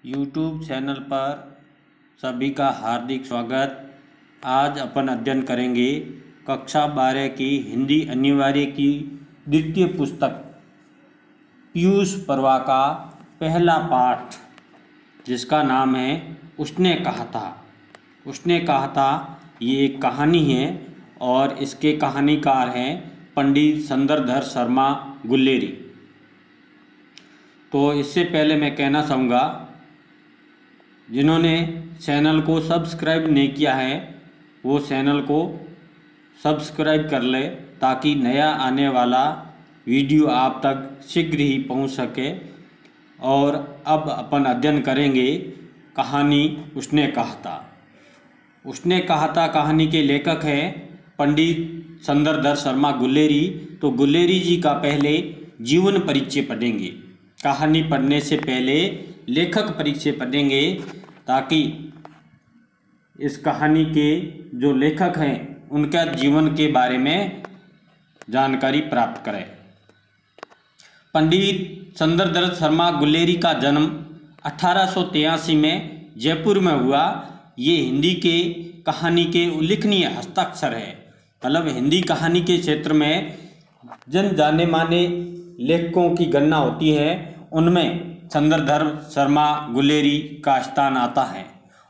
YouTube channel पर सभी का हार्दिक स्वागत। आज अपन अध्ययन करेंगे कक्षा 12 की हिंदी अनिवार्य की द्वितीय पुस्तक पीयूष पर्वा का पहला पाठ, जिसका नाम है उसने कहा था। उसने कहा था ये एक कहानी है और इसके कहानीकार हैं पंडित संदरधर शर्मा गुल्लेरी। तो इससे पहले मैं कहना चाहूँगा, जिन्होंने चैनल को सब्सक्राइब नहीं किया है वो चैनल को सब्सक्राइब कर ले, ताकि नया आने वाला वीडियो आप तक शीघ्र ही पहुंच सके। और अब अपन अध्ययन करेंगे कहानी उसने कहा था। उसने कहा था कहानी के लेखक हैं पंडित संदरधर शर्मा गुल्लेरी। तो गुल्लेरी जी का पहले जीवन परिचय पढ़ेंगे। कहानी पढ़ने से पहले लेखक परिचय पढ़ेंगे, ताकि इस कहानी के जो लेखक हैं उनका जीवन के बारे में जानकारी प्राप्त करें। पंडित संदरधर शर्मा गुल्लेरी का जन्म 1883 में जयपुर में हुआ। ये हिंदी के कहानी के उल्लेखनीय हस्ताक्षर है। मतलब हिंदी कहानी के क्षेत्र में जन जाने माने लेखकों की गणना होती है, उनमें संदरधर शर्मा गुल्लेरी का स्थान आता है।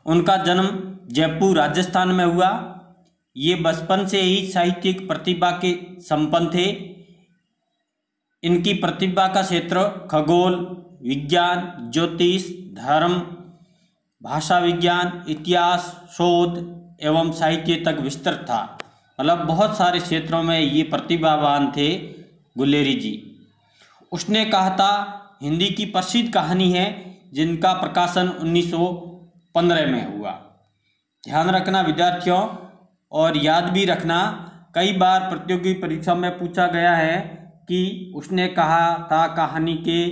उनका जन्म जयपुर राजस्थान में हुआ। ये बचपन से ही साहित्यिक प्रतिभा के संपन्न थे। इनकी प्रतिभा का क्षेत्र खगोल विज्ञान, ज्योतिष, धर्म, भाषा विज्ञान, इतिहास, शोध एवं साहित्य तक विस्तृत था। मतलब बहुत सारे क्षेत्रों में ये प्रतिभावान थे गुल्लेरी जी। उसने कहा था हिंदी की प्रसिद्ध कहानी है, जिनका प्रकाशन 1915 में हुआ। ध्यान रखना विद्यार्थियों, और याद भी रखना, कई बार प्रतियोगी परीक्षा में पूछा गया है कि उसने कहा था कहानी के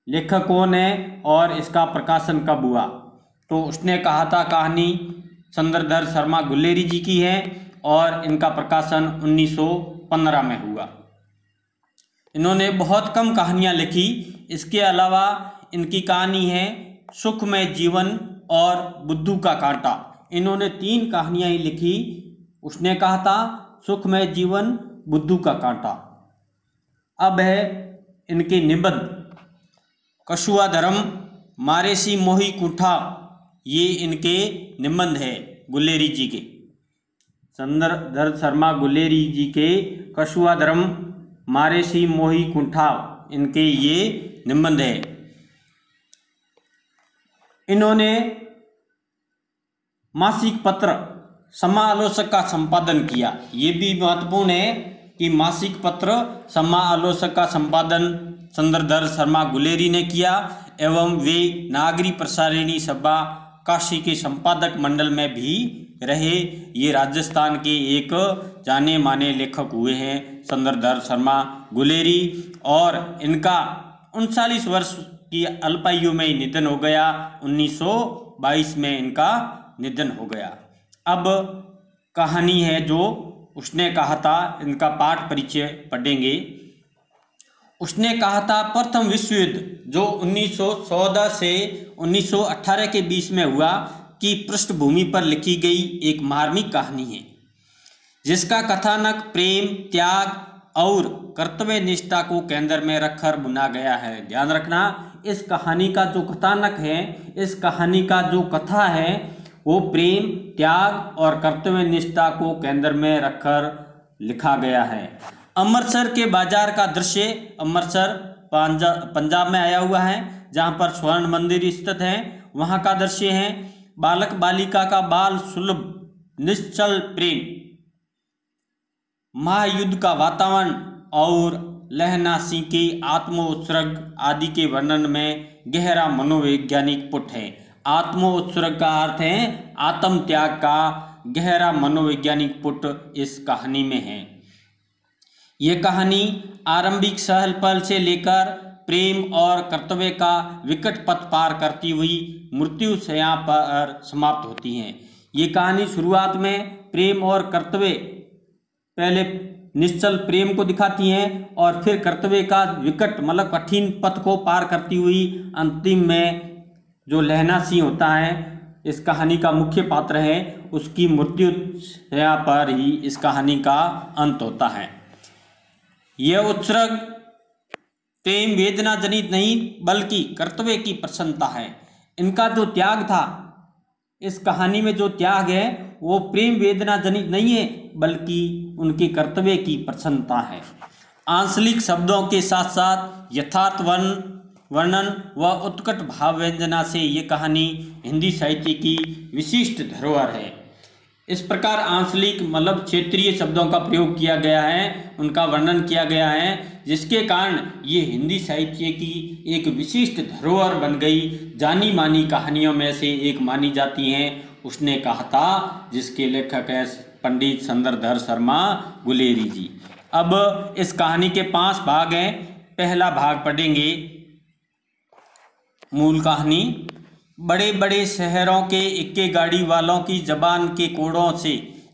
लेखक कौन है और इसका प्रकाशन कब हुआ। तो उसने कहा था कहानी संदरधर शर्मा गुल्लेरी जी की है और इनका प्रकाशन 1915 में हुआ। इन्होंने बहुत कम कहानियाँ लिखी। इसके अलावा इनकी कहानी है सुखमय जीवन और बुद्धू का कांटा। इन्होंने 3 कहानियाँ ही लिखी। उसने कहा था सुखमय जीवन, बुद्धू का कांटा। अब है इनके निबंध। कछुआधरम मारेसी मोही कुठा, ये इनके निबंध है गुल्लेरी जी के। संदरधर शर्मा गुल्लेरी जी के कछुआधरम मारेसी मोही कुंठा, इनके ये निबंध है। इन्होंने मासिक पत्र समालोचक का संपादन किया। ये भी महत्वपूर्ण है कि मासिक पत्र समालोचक का संपादन संदरधर शर्मा गुल्लेरी ने किया, एवं वे नागरी प्रसारिणी सभा काशी के संपादक मंडल में भी रहे। ये राजस्थान के एक जाने माने लेखक हुए हैं संदरधर शर्मा गुल्लेरी, और इनका 39 वर्ष की अल्पायु में निधन हो गया। 1922 में इनका निधन हो गया। अब कहानी है जो उसने कहा था, इनका पाठ परिचय पढ़ेंगे। उसने कहा था प्रथम विश्व युद्ध, जो 1914 से 1918 के बीच में हुआ, की पृष्ठभूमि पर लिखी गई एक मार्मिक कहानी है, जिसका कथानक प्रेम, त्याग और कर्तव्य निष्ठा को केंद्र में रखकर बुना गया है। ध्यान रखना, इस कहानी का जो कथानक है, इस कहानी का जो कथा है, वो प्रेम, त्याग और कर्तव्य निष्ठा को केंद्र में रखकर लिखा गया है। अमृतसर के बाजार का दृश्य, अमृतसर पंजाब में आया हुआ है, जहाँ पर स्वर्ण मंदिर स्थित है, वहाँ का दृश्य है। बालक बालिका का बाल सुलभ निश्चल प्रेम, महायुद्ध का वातावरण और लहनासी के आत्मोत्सर्ग आदि के वर्णन में गहरा मनोवैज्ञानिक पुट है। आत्मोत्सर्ग का अर्थ है आत्म त्याग का गहरा मनोवैज्ञानिक पुट इस कहानी में है। ये कहानी आरंभिक सहल पल से लेकर प्रेम और कर्तव्य का विकट पथ पार करती हुई मृत्यु शैया पर समाप्त होती है। ये कहानी शुरुआत में प्रेम और कर्तव्य, पहले निश्चल प्रेम को दिखाती हैं और फिर कर्तव्य का विकट मतलब कठिन पथ को पार करती हुई अंतिम में जो लहना सिंह होता है, इस कहानी का मुख्य पात्र है, उसकी मृत्यु पर ही इस कहानी का अंत होता है। यह उत्सर्ग प्रेम वेदना जनित नहीं बल्कि कर्तव्य की प्रसन्नता है। इनका जो त्याग था, इस कहानी में जो त्याग है वो प्रेम वेदना जनित नहीं है बल्कि उनके कर्तव्य की प्रसन्नता है। आंचलिक शब्दों के साथ साथ यथार्थ वर्णन व उत्कट भाव व्यंजना से ये कहानी हिंदी साहित्य की विशिष्ट धरोहर है। इस प्रकार आंचलिक मतलब क्षेत्रीय शब्दों का प्रयोग किया गया है, उनका वर्णन किया गया है, जिसके कारण ये हिंदी साहित्य की एक विशिष्ट धरोहर बन गई, जानी मानी कहानियों में से एक मानी जाती हैं। उसने कहा था, जिसके लेखक है पंडित सुंदरधर शर्मा गुलेरी जी। अब इस कहानी के 5 भाग हैं। पहला भाग पढ़ेंगे, मूल कहानी। बड़े बड़े शहरों के इक्के गाड़ी वालों की जबान के कोड़ों से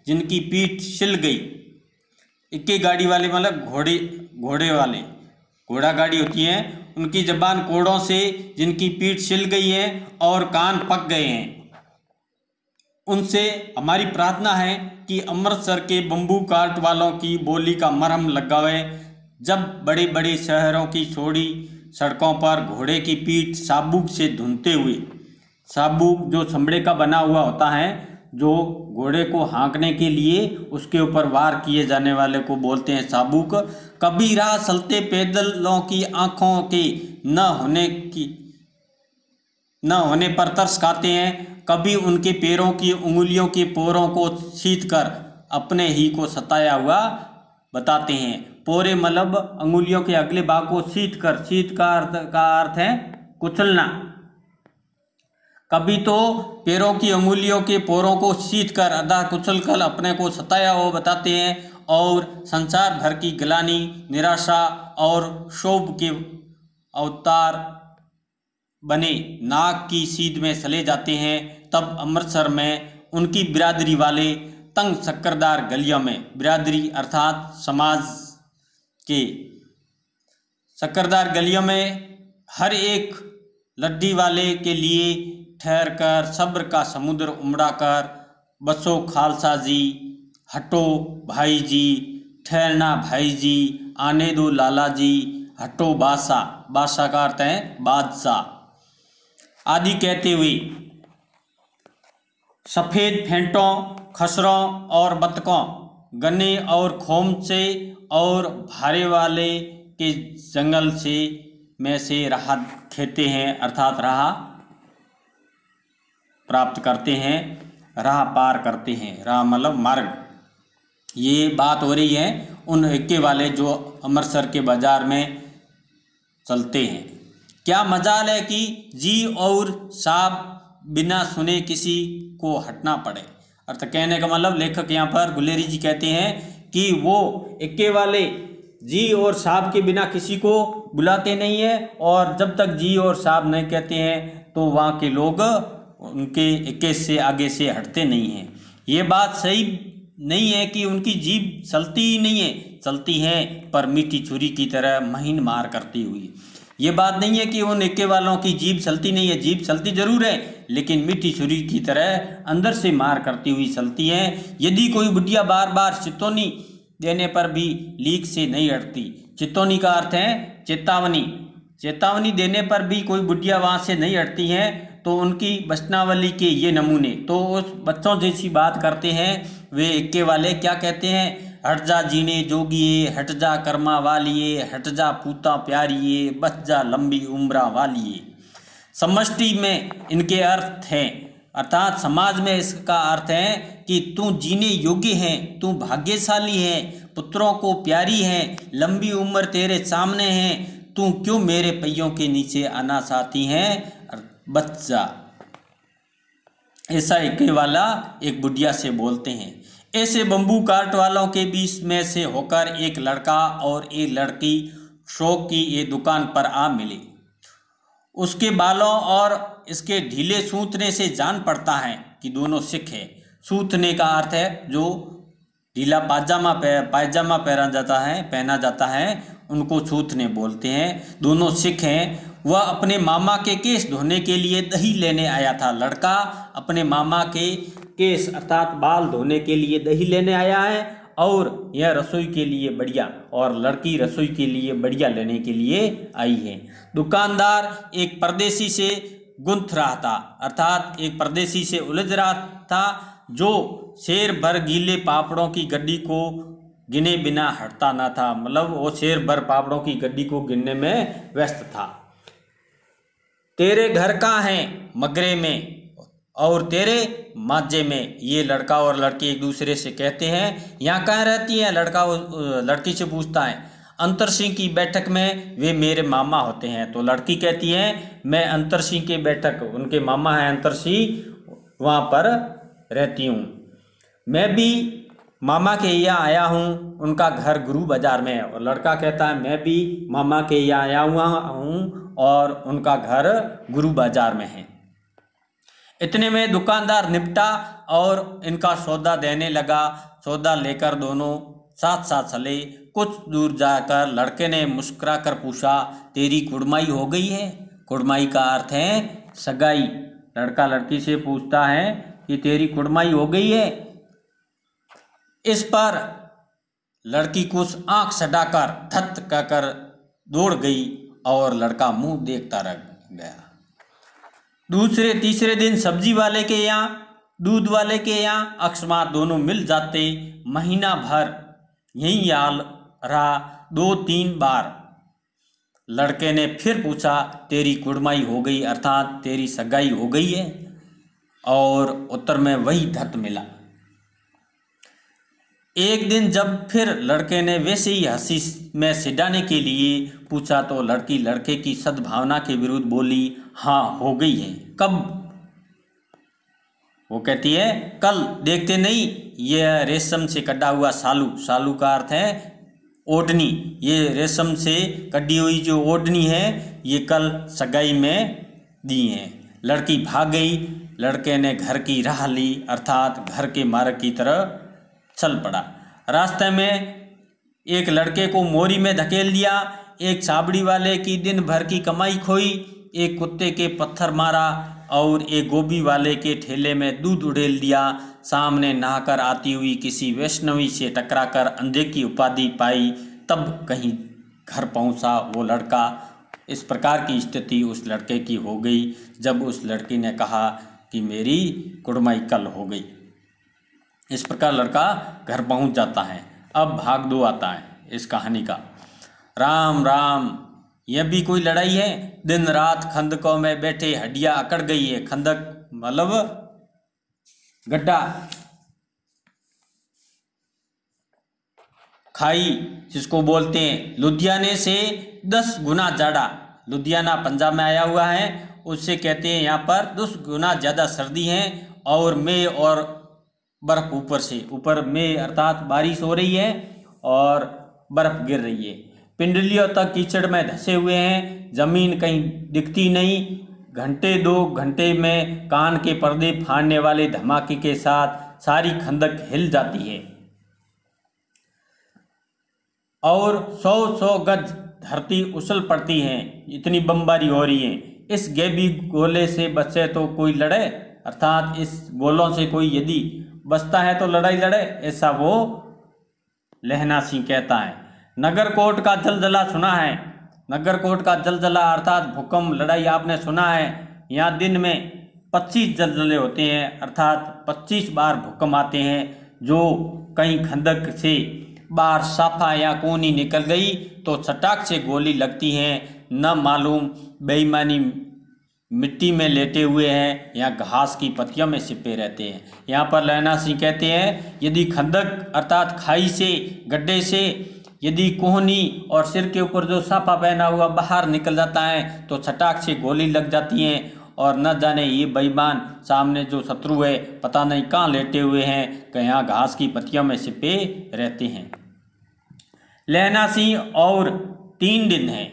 जिनकी पीठ छिल गई। इक्के गाड़ी वाले मतलब घोड़े वाले, घोड़ा गाड़ी होती है, उनकी जबान कोड़ों से जिनकी पीठ छिल गई है और कान पक गए हैं, उनसे हमारी प्रार्थना है कि अमृतसर के बम्बू काट वालों की बोली का मरहम लगावे। जब बड़े बड़े शहरों की छोड़ी सड़कों पर घोड़े की पीठ साबुक से धुनते हुए, साबुक जो चमड़े का बना हुआ होता है, जो घोड़े को हाँकने के लिए उसके ऊपर वार किए जाने वाले को बोलते हैं साबुक। कभी राह चलते पैदलों की आंखों के न होने पर तरस खाते हैं, कभी उनके पैरों की उंगलियों के पोरों को सीध कर अपने ही को सताया हुआ बताते हैं। पोरे मतलब अंगुलियों के अगले भाग को सीध का अर्थ है कुचलना। कभी तो पैरों की अंगुलियों के पोरों को सीध कर आधा कुचल कर अपने को सताया हुआ बताते हैं, और संसार भर की गिलानी, निराशा और शोभ के अवतार बने नाक की सीध में चले जाते हैं। तब अमृतसर में उनकी बिरादरी वाले तंग शक्करदार गलियों में, बिरादरी अर्थात समाज के शक्करदार गलियों में, हर एक लड्डी वाले के लिए ठहर कर सब्र का समुद्र उमड़ा कर, बसो खालसा जी, हटो भाई जी, ठहरना भाई जी, आने दो लाला जी, हटो बादशाह, बादशाह का अर्थ है बादशाह आदि कहते हुए सफ़ेद फेंटों, खसरों और बतकों, गन्ने और खोमचे और भारे वाले के जंगल से में से राह खेते हैं, अर्थात राह प्राप्त करते हैं, राह पार करते हैं। राह मतलब मार्ग। ये बात हो रही है उन इक्के वाले जो अमृतसर के बाजार में चलते हैं। क्या मजाल है कि जी और साहब बिना सुने किसी को हटना पड़े। अर्थ कहने का मतलब लेखक यहाँ पर गुलेरी जी कहते हैं कि वो इक्के वाले जी और साहब के बिना किसी को बुलाते नहीं है, और जब तक जी और साहब नहीं कहते हैं तो वहाँ के लोग उनके इक्के से आगे से हटते नहीं हैं। ये बात सही नहीं है कि उनकी जीभ चलती ही नहीं है, चलती है पर मीठी छुरी की तरह महीन मार करती हुई। ये बात नहीं है कि उन इक्के वालों की जीभ चलती नहीं है, जीभ चलती जरूर है लेकिन मीठी छुरी की तरह अंदर से मार करती हुई चलती है। यदि कोई बुढ़िया बार बार चितौनी देने पर भी लीक से नहीं हटती। चितौनी का अर्थ है चेतावनी। चेतावनी देने पर भी कोई बुढ़िया वहाँ से नहीं हटती हैं, तो उनकी वचनावली के ये नमूने तो उस बच्चों जैसी बात करते हैं। वे इक्के वाले क्या कहते हैं, हट जा जीने जोगिए, हट जा कर्मा वालिए, हट जा पूता प्यारिए, बच जा लंबी उम्रा वालिए। समष्टि में इनके अर्थ हैं, अर्थात समाज में इसका अर्थ है कि तू जीने योग्य है, तू भाग्यशाली है, पुत्रों को प्यारी है, लंबी उम्र तेरे सामने है, तू क्यों मेरे पहियों के नीचे आना चाहती है, बच्चा। ऐसा इक्के वाला एक बुढ़िया से बोलते हैं। ऐसे बम्बू काट वालों के बीच में से होकर एक लड़का और एक लड़की शौक की ये दुकान पर आ मिले। उसके बालों और इसके ढीले सूतने से जान पड़ता है कि दोनों सिख है। सूतने का अर्थ है जो ढीला पायजामा पहना जाता है उनको छूतने बोलते हैं। दोनों सिख हैं। वह अपने मामा के केस धोने के लिए दही लेने आया था। लड़का अपने मामा के केस अर्थात बाल धोने के लिए दही लेने आया है और यह रसोई के लिए बढ़िया, और लड़की रसोई के लिए बढ़िया लेने के लिए आई है। दुकानदार एक परदेसी से गुंथ रहा था अर्थात एक परदेसी से उलझ रहा था जो शेर भर गीले पापड़ों की गड्डी को गिने बिना हटता न था। मतलब वो शेर भर पापड़ों की गड्डी को गिनने में व्यस्त था। तेरे घर कहाँ है? मगरे में। और तेरे माजे में। ये लड़का और लड़की एक दूसरे से कहते हैं। यहाँ कहाँ रहती है? लड़का लड़की से पूछता है। अंतर सिंह की बैठक में, वे मेरे मामा होते हैं। तो लड़की कहती है मैं अंतर सिंह के बैठक, उनके मामा हैं अंतर सिंह, वहाँ पर रहती हूँ। मैं भी मामा के यहाँ आया हूँ, उनका घर गुरु बाजार में है। और लड़का कहता है मैं भी मामा के यहाँ आया हुआ हूँ और उनका घर गुरु बाजार में है। इतने में दुकानदार निपटा और इनका सौदा देने लगा। सौदा लेकर दोनों साथ साथ चले। कुछ दूर जाकर लड़के ने मुस्कुरा कर पूछा, तेरी कुड़माई हो गई है? कुड़माई का अर्थ है सगाई। लड़का लड़की से पूछता है कि तेरी कुड़माई हो गई है? इस पर लड़की कुछ आंख सटाकर धत कहकर दौड़ गई और लड़का मुंह देखता रह गया। दूसरे तीसरे दिन सब्जी वाले के यहाँ, दूध वाले के यहाँ अकस्मात दोनों मिल जाते। महीना भर यही हाल रहा। 2-3 बार लड़के ने फिर पूछा, तेरी कुड़माई हो गई अर्थात तेरी सगाई हो गई है? और उत्तर में वही धत मिला। एक दिन जब फिर लड़के ने वैसे ही हंसी में सिडाने के लिए पूछा तो लड़की लड़के की सद्भावना के विरुद्ध बोली, हाँ हो गई है। कब? वो कहती है कल। देखते नहीं, यह रेशम से कटा हुआ सालू, सालू का अर्थ है ओढ़नी, ये रेशम से कटी हुई जो ओढ़नी है ये कल सगाई में दी है। लड़की भाग गई। लड़के ने घर की राह ली अर्थात घर के मार्ग की तरह चल पड़ा। रास्ते में एक लड़के को मोरी में धकेल दिया। एक छाबड़ी वाले की दिन भर की कमाई खोई। एक कुत्ते के पत्थर मारा और एक गोभी वाले के ठेले में दूध उड़ेल दिया। सामने नहाकर आती हुई किसी वैष्णवी से टकराकर अंधे की उपाधि पाई। तब कहीं घर पहुंचा वो लड़का। इस प्रकार की स्थिति उस लड़के की हो गई जब उस लड़की ने कहा कि मेरी कुड़माई कल हो गई। इस प्रकार लड़का घर पहुंच जाता है। अब भाग 2 आता है इस कहानी का। राम राम, यह भी कोई लड़ाई है? दिन रात खंदकों में बैठे हड्डियां अकड़ गई है। खंदक मतलब गड्ढा, खाई जिसको बोलते हैं। लुधियाने से 10 गुना ज़्यादा, लुधियाना पंजाब में आया हुआ है, उससे कहते हैं यहाँ पर 10 गुना ज़्यादा सर्दी है। और मई और बर्फ़ ऊपर में अर्थात बारिश हो रही है और बर्फ़ गिर रही है। पिंडलियों तक कीचड़ में धंसे हुए हैं। ज़मीन कहीं दिखती नहीं। घंटे 2 घंटे में कान के पर्दे फाड़ने वाले धमाके के साथ सारी खंदक हिल जाती है और 100-100 गज धरती उछल पड़ती है। इतनी बमबारी हो रही है। इस गैबी गोले से बचे तो कोई लड़े अर्थात इस गोलों से कोई यदि बचता है तो लड़ाई लड़े, ऐसा वो लहना सिंह कहता है। नगरकोट का जलजला सुना है? नगरकोट का जलजला अर्थात भूकंप, लड़ाई आपने सुना है। यहाँ दिन में 25 जलजले होते हैं अर्थात 25 बार भूकंप आते हैं। जो कहीं खंदक से बाहर साफा या कोनी निकल गई तो चटाक से गोली लगती है। न मालूम बेईमानी मिट्टी में लेटे हुए हैं या घास की पत्तियों में छिपे रहते हैं। यहाँ पर लहना सिंह कहते हैं यदि खंदक अर्थात खाई से, गड्ढे से यदि कोहनी और सिर के ऊपर जो साफा पहना हुआ बाहर निकल जाता है तो छटाक से गोली लग जाती है और न जाने ये बेईमान सामने जो शत्रु है पता नहीं कहाँ लेटे हुए हैं, कहीं घास की पत्तियों में छिपे रहते हैं। लहना सिंह और 3 दिन हैं।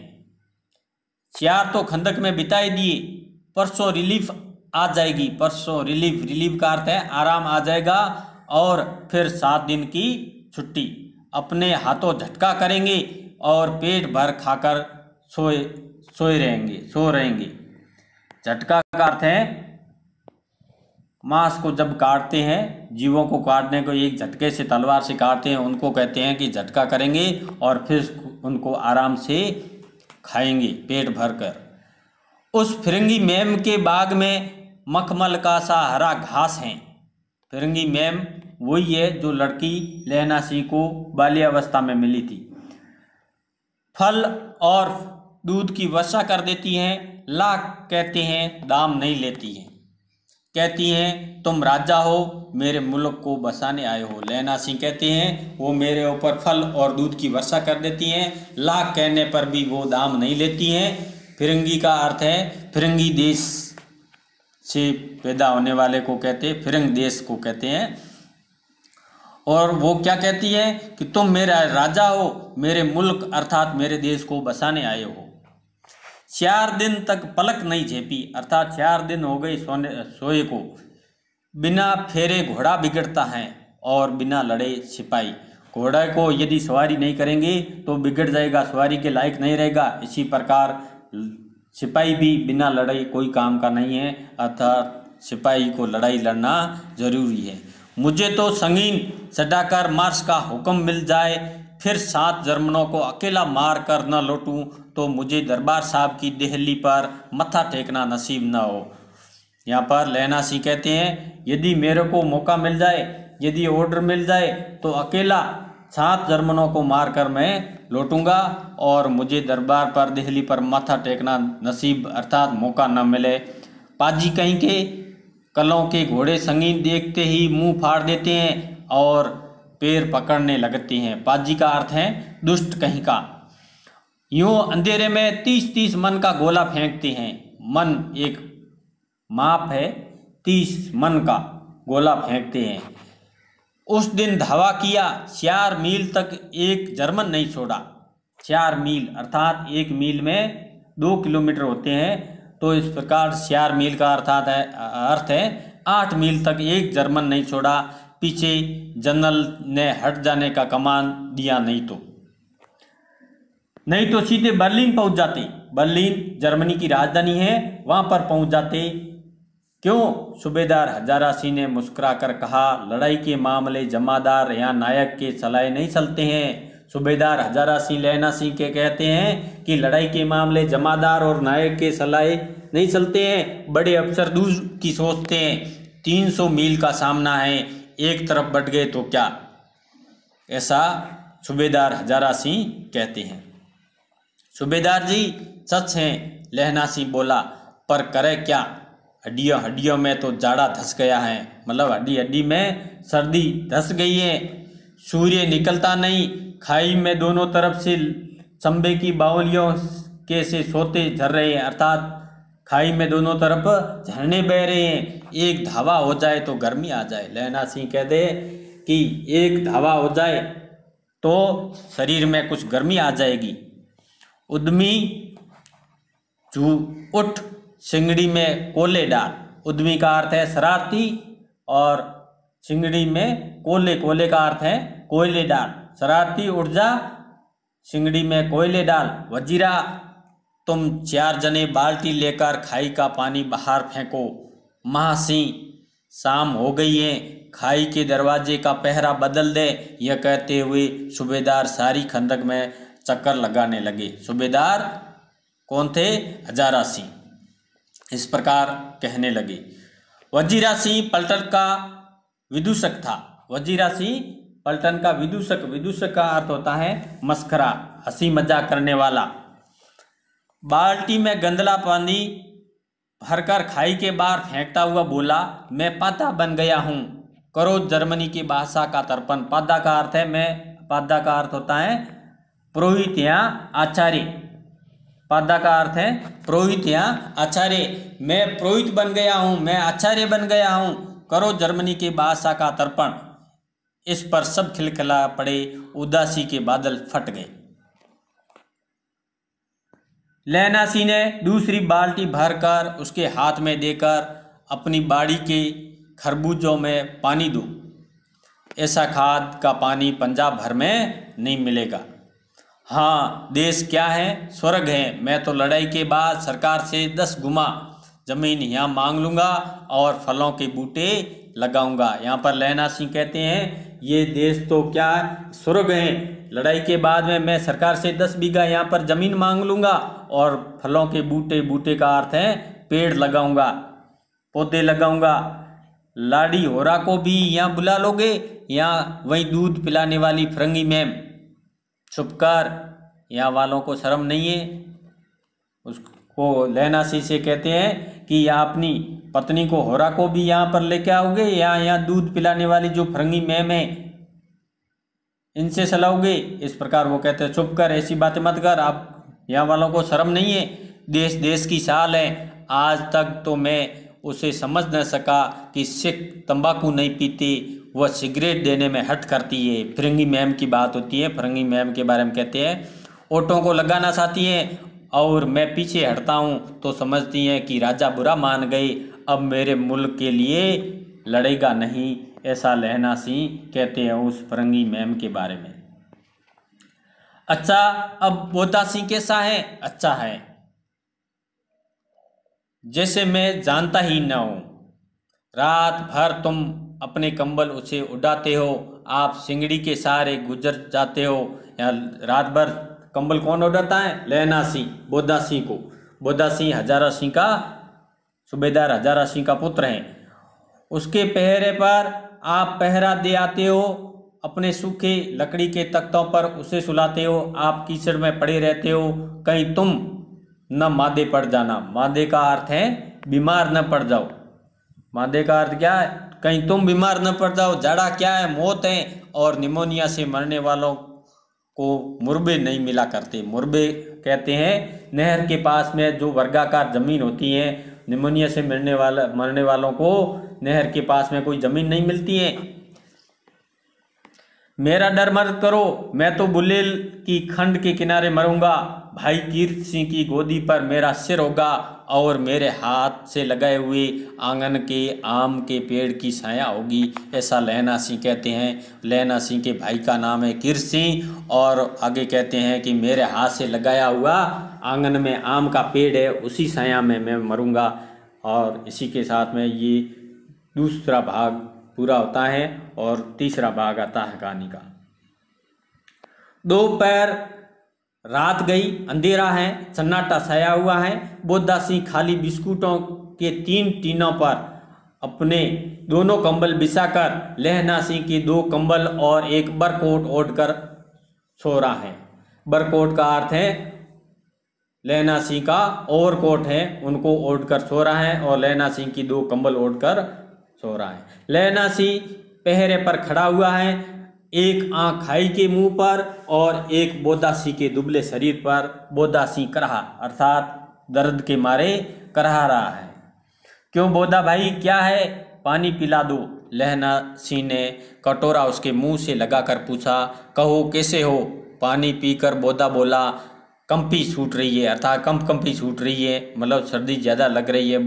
4 तो खंदक में बिताए दिए। परसों रिलीफ आ जाएगी। परसों रिलीफ का अर्थ है आराम आ जाएगा और फिर 7 दिन की छुट्टी, अपने हाथों झटका करेंगे और पेट भर खाकर सो रहेंगे। झटका का अर्थ है मांस को जब काटते हैं, जीवों को काटने को एक झटके से तलवार से काटते हैं, उनको कहते हैं कि झटका करेंगे और फिर उनको आराम से खाएंगे पेट भर कर। उस फिरंगी मैम के बाग में मखमल का सा हरा घास है। फिरंगी मैम वही है जो लड़की लहना सिंह को बाल्यावस्था में मिली थी। फल और दूध की वर्षा कर देती हैं। लाख कहते हैं, दाम नहीं लेती हैं। कहती हैं तुम राजा हो, मेरे मुल्क को बसाने आए हो। लहना सिंह कहते हैं वो मेरे ऊपर फल और दूध की वर्षा कर देती हैं, लाख कहने पर भी वो दाम नहीं लेती हैं। फिरंगी का अर्थ है फिरंगी देश से पैदा होने वाले को कहते हैं, फिरंग देश को कहते हैं। और वो क्या कहती है कि तुम मेरा राजा हो, मेरे मुल्क अर्थात मेरे देश को बसाने आए हो। 4 दिन तक पलक नहीं झेपी, अर्थात 4 दिन हो गए सोए को। बिना फेरे घोड़ा बिगड़ता है और बिना लड़े सिपाही। घोड़े को यदि सवारी नहीं करेंगे तो बिगड़ जाएगा, सवारी के लायक नहीं रहेगा। इसी प्रकार सिपाही भी बिना लड़ाई कोई काम का नहीं है, अर्थात सिपाही को लड़ाई लड़ना जरूरी है। मुझे तो संगीन चढ़ाकर मार्च का हुक्म मिल जाए, फिर 7 जर्मनों को अकेला मार कर न लौटूं तो मुझे दरबार साहब की देहली पर मत्था टेकना नसीब न हो। यहाँ पर लहना सिंह कहते हैं यदि मेरे को मौका मिल जाए, यदि ऑर्डर मिल जाए तो अकेला 7 जर्मनों को मारकर मैं लौटूंगा और मुझे दरबार पर दिल्ली पर माथा टेकना नसीब अर्थात मौका न मिले। पाजी कहीं के कलों के घोड़े संगीन देखते ही मुंह फाड़ देते हैं और पैर पकड़ने लगते हैं। पाजी का अर्थ है दुष्ट कहीं का। यूं अंधेरे में 30-30 मन का गोला फेंकते हैं। मन एक माप है, 30 मन का गोला फेंकते हैं। उस दिन धावा किया, 4 मील तक एक जर्मन नहीं छोड़ा। 4 मील अर्थात 1 मील में 2 किलोमीटर होते हैं, तो इस प्रकार 4 मील का अर्थ है 8 मील तक एक जर्मन नहीं छोड़ा। पीछे जनरल ने हट जाने का कमान दिया, नहीं तो सीधे बर्लिन पहुंच जाते। बर्लिन जर्मनी की राजधानी है, वहां पर पहुंच जाते। क्यों? सूबेदार हजारा सिंह ने मुस्कुराकर कहा, लड़ाई के मामले जमादार या नायक के सलाहे नहीं चलते हैं। सूबेदार हजारा सिंह लहना सिंह के कहते हैं कि लड़ाई के मामले जमादार और नायक के सलाहे नहीं चलते हैं, बड़े अफसर दूर की सोचते हैं। 300 मील का सामना है, एक तरफ बढ़ गए तो क्या, ऐसा सूबेदार हजारा सिंह कहते हैं। सूबेदार जी सच हैं, लहना सिंह बोला, पर करे क्या, हड्डियों हड्डियों में तो जाड़ा धस गया है, मतलब हड्डी हड्डी में सर्दी धस गई है। सूर्य निकलता नहीं, खाई में दोनों तरफ से चंबे की बावलियों के से सोते झर रहे हैं, अर्थात खाई में दोनों तरफ झरने बह रहे हैं। एक धावा हो जाए तो गर्मी आ जाए। लहना सिंह कह दे कि एक धावा हो जाए तो शरीर में कुछ गर्मी आ जाएगी। उद्यमी उठ सिंगड़ी में कोले डाल। उद्यमी का अर्थ है शरारती और सिंगड़ी में कोले, कोले का अर्थ है कोयले डाल। शरारती उठ जा, सिंगड़ी में कोयले डाल। वजीरा तुम 4 जने बाल्टी लेकर खाई का पानी बाहर फेंको। महासिंह शाम हो गई है, खाई के दरवाजे का पहरा बदल दे। यह कहते हुए सूबेदार सारी खंदक में चक्कर लगाने लगे। सूबेदार कौन थे? हजारा सिंह। इस प्रकार कहने लगे। वजीरा सिंह पलटन का विदूषक था। वजीरा सिंह पलटन का विदूषक, विदूषक का अर्थ होता है मस्खरा, हंसी मजाक करने वाला। बाल्टी में गंदला पानी भरकर खाई के बाहर फेंकता हुआ बोला, मैं पादा बन गया हूँ। करो जर्मनी की भाषा का तर्पण। पादा का अर्थ है पादा का अर्थ होता है पुरोहित या आचार्य। पादा का अर्थ है पुरोहित या आचार्य। मैं पुरोहित बन गया हूँ, मैं आचार्य बन गया हूँ। करो जर्मनी की भाषा का तर्पण। इस पर सब खिलखिला पड़े, उदासी के बादल फट गए। लहना सिंह ने दूसरी बाल्टी भरकर उसके हाथ में देकर, अपनी बाड़ी के खरबूजों में पानी दो। ऐसा खाद का पानी पंजाब भर में नहीं मिलेगा। हाँ, देश क्या है, स्वर्ग है। मैं तो लड़ाई के बाद सरकार से 10 गुना जमीन यहाँ मांग लूँगा और फलों के बूटे लगाऊंगा। यहाँ पर लहना सिंह कहते हैं ये देश तो क्या है, स्वर्ग है। लड़ाई के बाद में मैं सरकार से 10 बीघा यहाँ पर जमीन मांग लूँगा और फलों के बूटे, बूटे का अर्थ है पेड़ लगाऊंगा, पौधे लगाऊंगा। लाड़ी होरा को भी यहाँ बुला लोगे, यहाँ वही दूध पिलाने वाली फरंगी मैम छुपकर, यहाँ वालों को शर्म नहीं है। उसको लहना सिंह से कहते हैं कि या अपनी पत्नी को होरा को भी यहाँ पर लेके आओगे, यहाँ दूध पिलाने वाली जो फरंगी मैम है इनसे सलाओगे। इस प्रकार वो कहते हैं चुप कर, ऐसी बातें मत कर, आप यहाँ वालों को शर्म नहीं है। देश देश की साल है, आज तक तो मैं उसे समझ न सका कि सिख तंबाकू नहीं पीती, वह सिगरेट देने में हट करती है। फरंगी मैम की बात होती है। फरंगी मैम के बारे में कहते हैं ओटों को लगाना चाहती हैं और मैं पीछे हटता हूँ तो समझती हैं कि राजा बुरा मान गए, अब मेरे मुल्क के लिए लड़ेगा नहीं। ऐसा लहना सिंह कहते हैं उस फरंगी मैम के बारे में। अच्छा, अब बोधा सिंह कैसा है? अच्छा है, जैसे मैं जानता ही न हूँ। रात भर तुम अपने कंबल उसे उड़ाते हो, आप सिंगड़ी के सहारे गुजर जाते हो। यहाँ रात भर कंबल कौन उड़ाता है? लहना सिंह बोधा सिंह को। बोधा सिंह हजारा सिंह का, सूबेदार हजारा सिंह का पुत्र हैं। उसके पहरे पर आप पहरा दे आते हो, अपने सूखे लकड़ी के तख्तों पर उसे सुलाते हो। आप कीचड़ में पड़े रहते हो, कहीं तुम न मादे पड़ जाना। मादे का अर्थ है बीमार न पड़ जाओ। मादे का अर्थ क्या है? कहीं तुम बीमार न पड़ जाओ। जाड़ा क्या है? मौत है। और निमोनिया से मरने वालों को मुरबे नहीं मिला करते। मुरबे कहते हैं नहर के पास में जो वर्गाकार जमीन होती है, निमोनिया से मरने वालों को नहर के पास में कोई जमीन नहीं मिलती है। मेरा डर मत करो, मैं तो बुलेल की खंड के किनारे मरूंगा। भाई कीर्त सिंह की गोदी पर मेरा सिर होगा और मेरे हाथ से लगाए हुए आंगन के आम के पेड़ की छाया होगी। ऐसा लहना सिंह कहते हैं। लहना सिंह के भाई का नाम है कीर्त सिंह और आगे कहते हैं कि मेरे हाथ से लगाया हुआ आंगन में आम का पेड़ है, उसी छाया में मैं मरूंगा। और इसी के साथ में ये दूसरा भाग पूरा होता है और तीसरा भाग आता है कहानी का। दोपहर रात गई, अंधेरा है, सन्नाटा छाया हुआ है। बोधा सिंह खाली बिस्कुटों के 3 टीनों पर अपने दोनों कंबल बिछाकर लहना सिंह के 2 कंबल और एक बरकोट ओढ़कर सो रहा है। बरकोट का अर्थ है लहना सिंह का ओवरकोट है, उनको ओढ़कर सो रहा है और लहना सिंह की 2 कंबल ओढ़कर सो रहा है। लहना सिंह पहरे पर खड़ा हुआ है, एक आंख खाई के मुंह पर और एक बोधा सिंह के दुबले शरीर पर। बोधा सिंह करहा अर्थात दर्द के मारे करहा रहा है। क्यों बोधा भाई, क्या है? पानी पिला दो। लहना सिंह ने कटोरा उसके मुंह से लगाकर पूछा। कहो कैसे हो? पानी पीकर बोधा बोला। कंपी छूट रही है, अर्थात कंपी छूट रही है, मतलब सर्दी ज़्यादा लग रही है।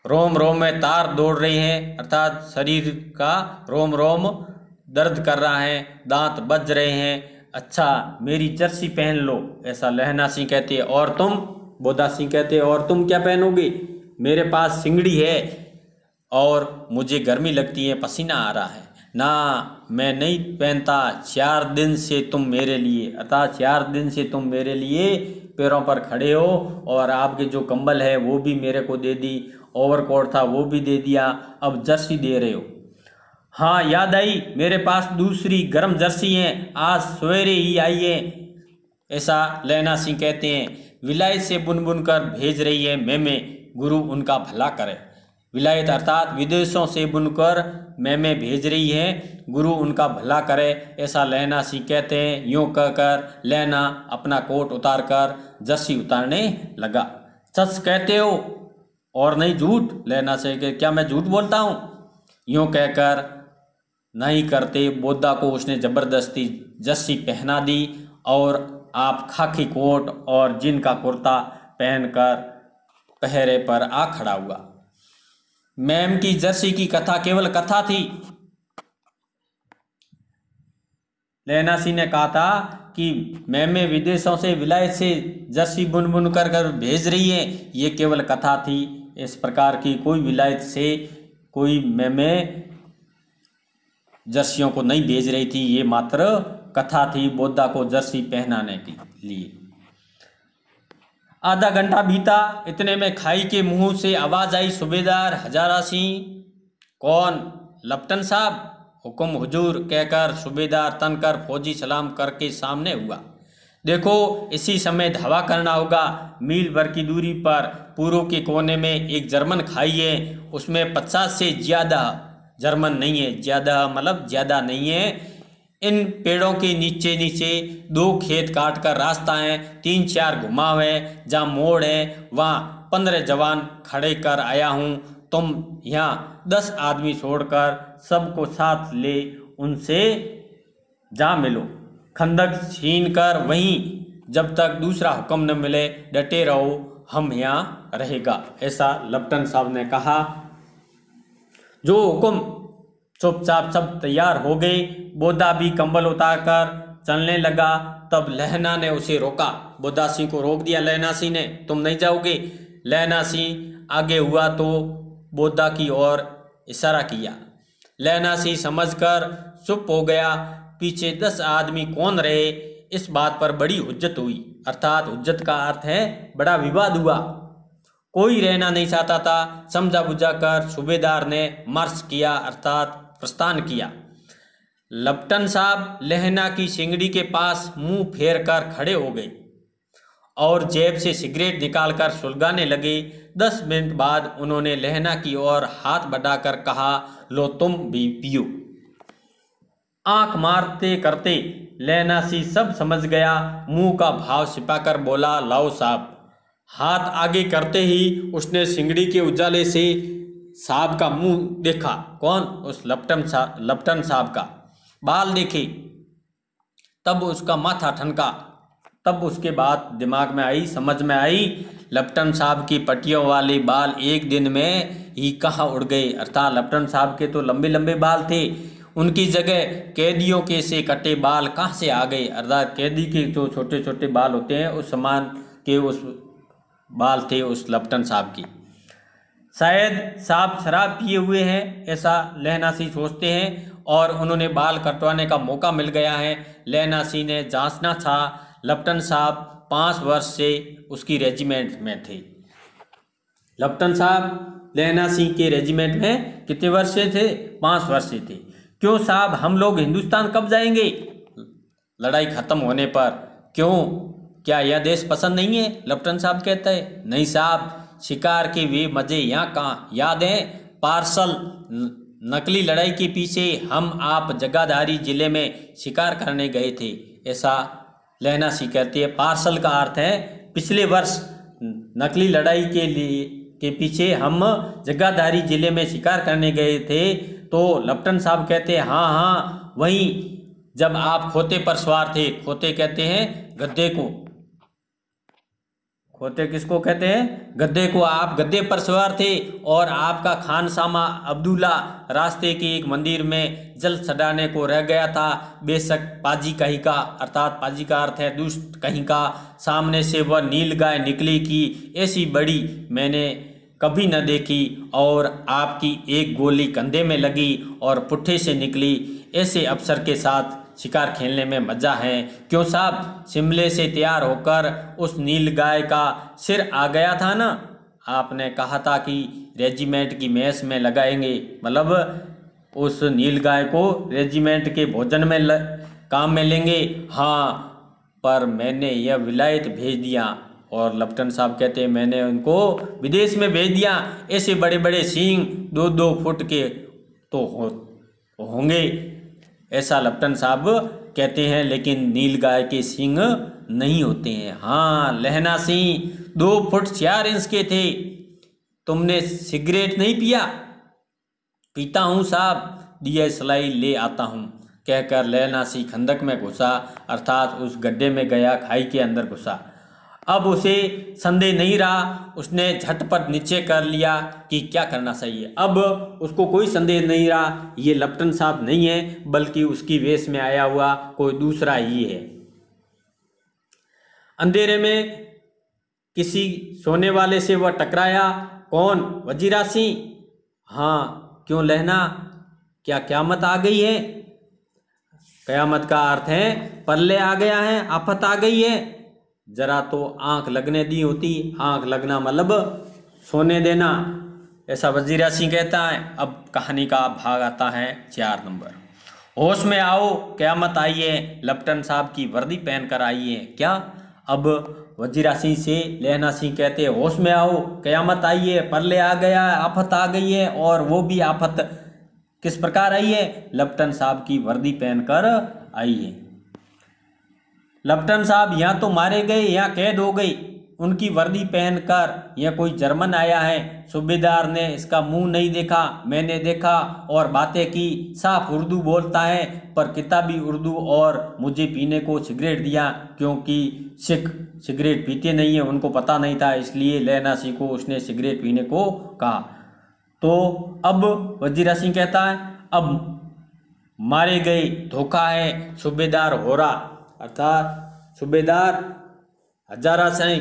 रोम रोम में तार दौड़ रही हैं, अर्थात शरीर का रोम रोम दर्द कर रहा है, दांत बज रहे हैं। अच्छा, मेरी जर्सी पहन लो, ऐसा लहना सिंह कहते हैं। और तुम? बोधा सिंह कहते हैं और तुम क्या पहनोगे? मेरे पास सिंगड़ी है और मुझे गर्मी लगती है, पसीना आ रहा है। ना, मैं नहीं पहनता। 4 दिन से तुम मेरे लिए, अर्थात 4 दिन से तुम मेरे लिए पैरों पर खड़े हो और आपके जो कंबल है वो भी मेरे को दे दी, ओवरकोट था वो भी दे दिया, अब जर्सी दे रहे हो। हाँ, याद आई, मेरे पास दूसरी गर्म जर्सी है, आज सवेरे ही आई है, ऐसा लहना सिंह कहते हैं। विलायत से बुन बुन कर भेज रही है मैमे, गुरु उनका भला करे। विलायत अर्थात विदेशों से बुनकर मैमे भेज रही है, गुरु उनका भला करे, ऐसा लहना सिंह कहते हैं। यूँ कहकर लहना अपना कोट उतार कर जर्सी उतारने लगा। सच कहते हो और नहीं झूठ? लहना से कि क्या मैं झूठ बोलता हूँ? यूँ कहकर नहीं करते बोधा को उसने जबरदस्ती जर्सी पहना दी और आप खाकी कोट और जिन का कुर्ता पहनकर पहरे पर आ खड़ा हुआ। मैम की जर्सी की कथा केवल कथा थी, लेहनासी ने कहा था कि मैमें विदेशों से विलायत से जर्सी बुन बुन कर भेज रही है, ये केवल कथा थी। इस प्रकार की कोई विलायत से कोई मैमें जर्सियों को नहीं भेज रही थी, ये मात्र कथा थी बोधा को जर्सी पहनाने के लिए। आधा घंटा बीता, इतने में खाई के मुंह से आवाज आई, सूबेदार हजारा सिंह। कौन? लपटन साहब। हुक्म हुजूर कहकर सूबेदार तनकर फौजी सलाम करके सामने हुआ। देखो इसी समय धावा करना होगा। मील भर की दूरी पर पूर्व के कोने में एक जर्मन खाई है, उसमें 50 से ज़्यादा जर्मन नहीं है, ज़्यादा मतलब ज़्यादा नहीं है। इन पेड़ों के नीचे नीचे 2 खेत काट कर रास्ता है, 3-4 घुमाव है, जहाँ मोड़ है वहाँ 15 जवान खड़े कर आया हूँ। तुम यहाँ 10 आदमी छोड़कर सबको साथ ले उनसे जा मिलो। खंदक छीन कर वहीं जब तक दूसरा हुक्म न मिले डटे रहो, हम यहाँ रहेगा। ऐसा लपटन साहब ने कहा। जो हुक्म चुपचाप सब तैयार हो गए। बोधा भी कंबल उतारकर चलने लगा। तब लहना ने उसे रोका। बोधा सिंह को रोक दिया लहना सिंह ने, तुम नहीं जाओगे। लहना सिंह आगे हुआ तो बोधा की ओर इशारा किया। लहना सिंह समझकर चुप हो गया। पीछे 10 आदमी कौन रहे, इस बात पर बड़ी हुज्जत हुई, अर्थात हुज्जत का अर्थ है बड़ा विवाद हुआ। कोई रहना नहीं चाहता था। समझा बुझा कर सूबेदार ने मार्च किया, अर्थात प्रस्थान किया। लपटन साहब लहना की सिंगड़ी के पास मुंह फेर कर खड़े हो गए और जेब से सिगरेट निकालकर सुलगाने लगे। 10 मिनट बाद उन्होंने लहना की ओर हाथ बढ़ाकर कहा, लो तुम भी पियो। आंख मारते करते लहना सी सब समझ गया। मुंह का भाव छिपाकर बोला, लाओ साहब। हाथ आगे करते ही उसने सिंगड़ी के उजाले से साहब का मुंह देखा। कौन? उस लपटन साहब का। बाल देखे, तब उसका माथा ठनका। तब उसके बाद दिमाग में आई, समझ में आई, लपटन साहब की पट्टियों वाले बाल एक दिन में ही कहाँ उड़ गए। अर्थात लपटन साहब के तो लंबे लंबे बाल थे, उनकी जगह कैदियों के से कटे बाल कहाँ से आ गए। अर्थात कैदी के जो छोटे छोटे बाल होते हैं उस समान के उस बाल थे उस लपटन साहब की। शायद साहब शराब पिए हुए हैं, ऐसा लहना सिंह सोचते हैं, और उन्होंने बाल कटवाने का मौका मिल गया है। लहना सिंह ने जांचना था। लपटन साहब 5 वर्ष से उसकी रेजिमेंट में थे। लपटन साहब लहना सिंह के रेजिमेंट में कितने वर्ष से थे? 5 वर्ष से थे। क्यों साहब, हम लोग हिंदुस्तान कब जाएंगे? लड़ाई खत्म होने पर। क्यों, क्या यह देश पसंद नहीं है? लपटन साहब कहते हैं, नहीं साहब, शिकार के वे मजे यहाँ कहाँ। याद है पार्सल नकली लड़ाई के पीछे हम आप जगाधारी जिले में शिकार करने गए थे, ऐसा लहना सी कहती है। पार्सल का अर्थ है पिछले वर्ष नकली लड़ाई के पीछे हम जगाधारी जिले में शिकार करने गए थे। तो लपटन साहब कहते हैं, हाँ हाँ वहीं, जब आप खोते पर सवार थे। खोते कहते हैं गद्दे को। खोते किसको कहते हैं? गद्दे को। आप गद्दे पर सवार थे और आपका खानसामा अब्दुल्ला रास्ते के एक मंदिर में जल चढ़ाने को रह गया था। बेशक पाजी कहीं का, अर्थात पाजी का अर्थ है दुष्ट कहीं का, सामने से वह नील गाय निकली कि ऐसी बड़ी मैंने कभी न देखी, और आपकी एक गोली कंधे में लगी और पुट्ठे से निकली। ऐसे अफसर के साथ शिकार खेलने में मजा है। क्यों साहब, शिमले से तैयार होकर उस नील गाय का सिर आ गया था ना? आपने कहा था कि रेजिमेंट की मेस में लगाएंगे, मतलब उस नील गाय को रेजिमेंट के भोजन में काम में लेंगे। हाँ, पर मैंने यह विलायत भेज दिया। और लपटन साहब कहते हैं, मैंने उनको विदेश में भेज दिया। ऐसे बड़े बड़े सींग 2-2 फुट के तो होंगे, ऐसा लपटन साहब कहते हैं, लेकिन नील गाय के सींग नहीं होते हैं। हाँ लहना सिंह 2 फुट 4 इंच के थे। तुमने सिगरेट नहीं पिया? पीता हूँ साहब, दिया सलाई ले आता हूँ, कहकर लहना सिंह खंदक में घुसा, अर्थात उस गड्ढे में गया, खाई के अंदर घुसा। अब उसे संदेह नहीं रहा, उसने झटपट निश्चय कर लिया कि क्या करना चाहिए। अब उसको कोई संदेह नहीं रहा ये लप्टन साहब नहीं है, बल्कि उसकी वेश में आया हुआ कोई दूसरा ही है। अंधेरे में किसी सोने वाले से वह टकराया। कौन? वजीरा सिंह। हाँ, क्यों लहना, क्या क़यामत आ गई है? क़यामत का अर्थ है परले आ गया है, आफत आ गई है। जरा तो आंख लगने दी होती। आंख लगना मतलब सोने देना, ऐसा वजीरा सिंह कहता है। अब कहानी का भाग आता है 4 नंबर। होश में आओ, क़यामत आई है, लप्टन साहब की वर्दी पहनकर आई है। क्या? अब वजीरा सिंह से लहना सिंह कहते हैं, होश में आओ, क़यामत आई है, परले आ गया, आफत आ गई है। और वो भी आफत किस प्रकार आई है? लप्टन साहब की वर्दी पहनकर आई है। लप्टन साहब यहाँ तो मारे गए, यहाँ कैद हो गई उनकी वर्दी पहनकर। यह कोई जर्मन आया है। सूबेदार ने इसका मुंह नहीं देखा, मैंने देखा और बातें की। साफ उर्दू बोलता है, पर किताबी उर्दू। और मुझे पीने को सिगरेट दिया, क्योंकि सिख सिगरेट पीते नहीं है, उनको पता नहीं था, इसलिए लहना सिंह को उसने सिगरेट पीने को कहा। तो अब वजीरा सिंह कहता है, अब मारे गए, धोखा है। सूबेदार हो रहा, अर्थात सूबेदार हजारा से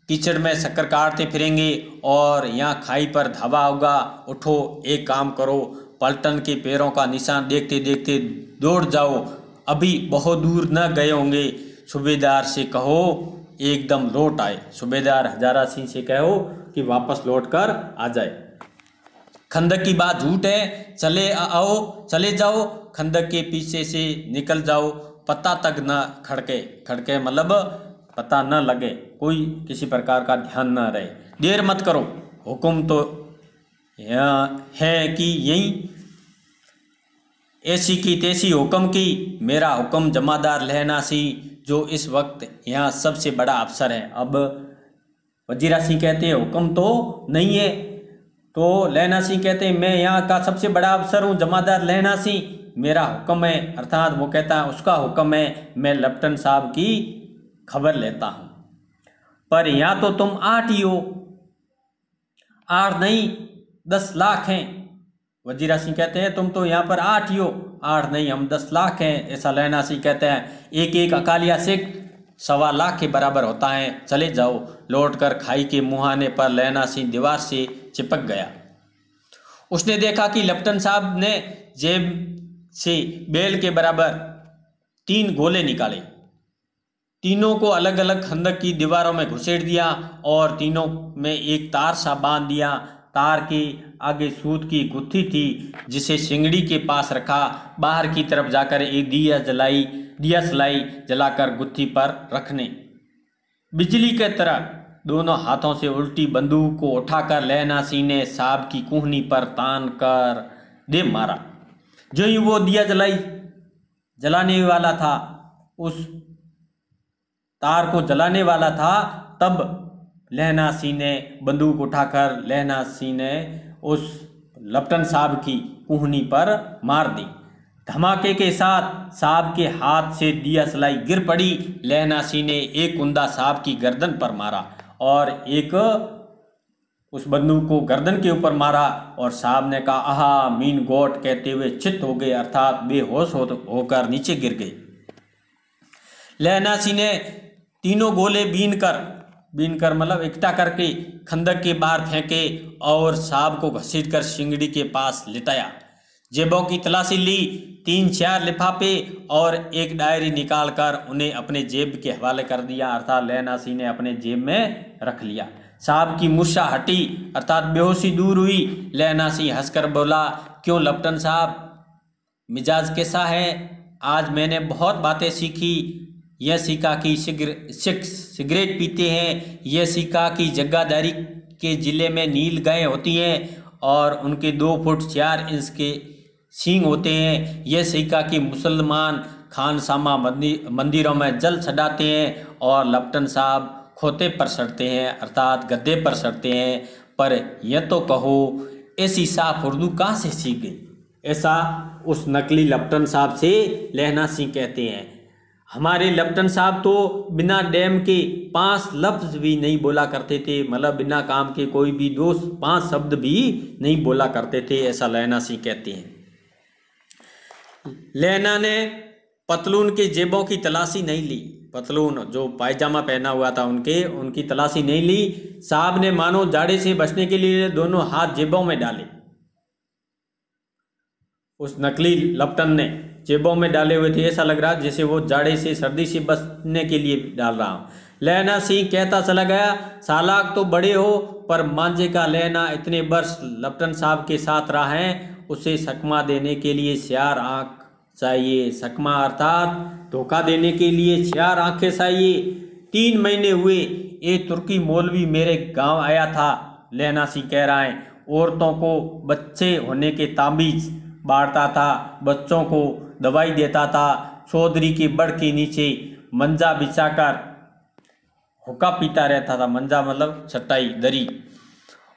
कीचड़ में शक्कर काटते फिरेंगे और यहाँ खाई पर धावा होगा। उठो, एक काम करो, पलटन के पैरों का निशान देखते देखते दौड़ जाओ, अभी बहुत दूर न गए होंगे। सूबेदार से कहो एकदम लौट आए। सूबेदार हजारा सिंह से कहो कि वापस लौट कर आ जाए। खंदक की बात झूठ है, चले जाओ, खंदक के पीछे से निकल जाओ, पता तक न खड़के मतलब पता न लगे, कोई किसी प्रकार का ध्यान न रहे। देर मत करो, हुक्म तो है कि यही ऐसी की तैसी हुक्म की। मेरा हुक्म जमादार लहना सिंह, जो इस वक्त यहाँ सबसे बड़ा अफसर है। अब वजीरा सिंह कहते हैं हुक्म तो नहीं है। तो लहना सिंह कहते हैं मैं यहाँ का सबसे बड़ा अफसर हूँ, जमादार लहना सिंह, मेरा हुक्म है। अर्थात वो कहता है उसका हुक्म है, मैं लप्टन साहब की खबर लेता हूँ। पर यहाँ तो तुम 8 ही हो। 8 नहीं 10 लाख हैं। वजीरा सिंह कहते हैं तुम तो यहाँ पर 8 ही हो। 8 नहीं, हम 10 लाख हैं, ऐसा लहना सिंह कहते हैं। एक अकालिया सिख 1.25 लाख के बराबर होता है। चले जाओ। लौटकर खाई के मुहाने पर लहना सिंह दीवार से चिपक गया। उसने देखा कि लप्टन साहब ने जेब से बेल के बराबर 3 गोले निकाले, तीनों को अलग अलग खंदक की दीवारों में घुसेड़ दिया और तीनों में एक तार सा बांध दिया। तार के आगे सूत की गुत्थी थी, जिसे सिंगड़ी के पास रखा। बाहर की तरफ जाकर एक दिया सलाई जलाकर गुत्थी पर रखने। बिजली के तरह दोनों हाथों से उल्टी बंदूक को उठाकर लहना सिंह ने साहब की कूहनी पर तान कर दे मारा। जो ही वो दिया जलाने वाला था, उस तार को जलाने वाला था, तब लहना सिंह ने बंदूक उठाकर लहना सिंह ने उस लप्टन साहब की कूहनी पर मार दी। धमाके के साथ साहब के हाथ से दिया सलाई गिर पड़ी। लहना सिंह ने एक कुंदा साहब की गर्दन पर मारा और एक उस बंदूक को गर्दन के ऊपर मारा। और साहब ने कहा आहा मीन गोट कहते हुए चित हो गए, अर्थात बेहोश होकर नीचे गिर गए। लहना सिंह ने तीनों गोले बीन कर मतलब इकट्ठा करके खंदक के बाहर फेंके और साहब को घसीटकर सिंगड़ी के पास लिटाया। जेबों की तलाशी ली, 3-4 लिफाफे और एक डायरी निकालकर उन्हें अपने जेब के हवाले कर दिया, अर्थात लहना सिंह ने अपने जेब में रख लिया। साहब की मूर्छा हटी, अर्थात बेहोशी दूर हुई। लहना सिंह हंसकर बोला, क्यों लप्टन साहब, मिजाज कैसा है? आज मैंने बहुत बातें सीखी। यह सीखा कि सिगरेट पीते हैं, यह सीखा कि जग्गादारी के ज़िले में नील गायें होती हैं और उनके 2 फुट 4 इंच के सींग होते हैं। यह सीखा कि मुसलमान खानसामा मंदिरों में जल चढ़ाते हैं और लप्टन साहब खोते पर सड़ते हैं, अर्थात गद्दे पर सड़ते हैं। पर यह तो कहो ऐसी साफ उर्दू कहाँ से सीख गई? ऐसा उस नकली लप्टन साहब से लहना सिंह कहते हैं। हमारे लेफ्टिनेंट साहब तो बिना डैम के 5 लफ्ज भी नहीं बोला करते थे, मतलब बिना काम के कोई भी 2-5 शब्द भी नहीं बोला करते थे, ऐसा लहना सिंह कहते हैं। लहना ने पतलून के जेबों की तलाशी नहीं ली, पतलून जो पायजामा पहना हुआ था उनकी तलाशी नहीं ली। साहब ने मानो जाड़े से बचने के लिए दोनों हाथ जेबों में डाले। उस नकली लपटन ने जेबों में डाले हुए थे, ऐसा लग रहा जैसे वो जाड़े से सर्दी से बचने के लिए डाल रहा हूँ। लहना सिंह कहता चला गया, सालाक तो बड़े हो पर मांझे का लहना इतने वर्ष लपटन साहब के साथ रहा है, उसे सकमा देने के लिए 4 आँख चाहिए। सकमा अर्थात धोखा देने के लिए 4 आंखें चाहिए। 3 महीने हुए एक तुर्की मौलवी मेरे गांव आया था, लहना सिंह कह रहा है। औरतों को बच्चे होने के ताबीज बांटता था, बच्चों को दवाई देता था, चौधरी के बड़ के नीचे मंजा बिछाकर हुक्का पीता रहता था। मंजा मतलब चटाई दरी।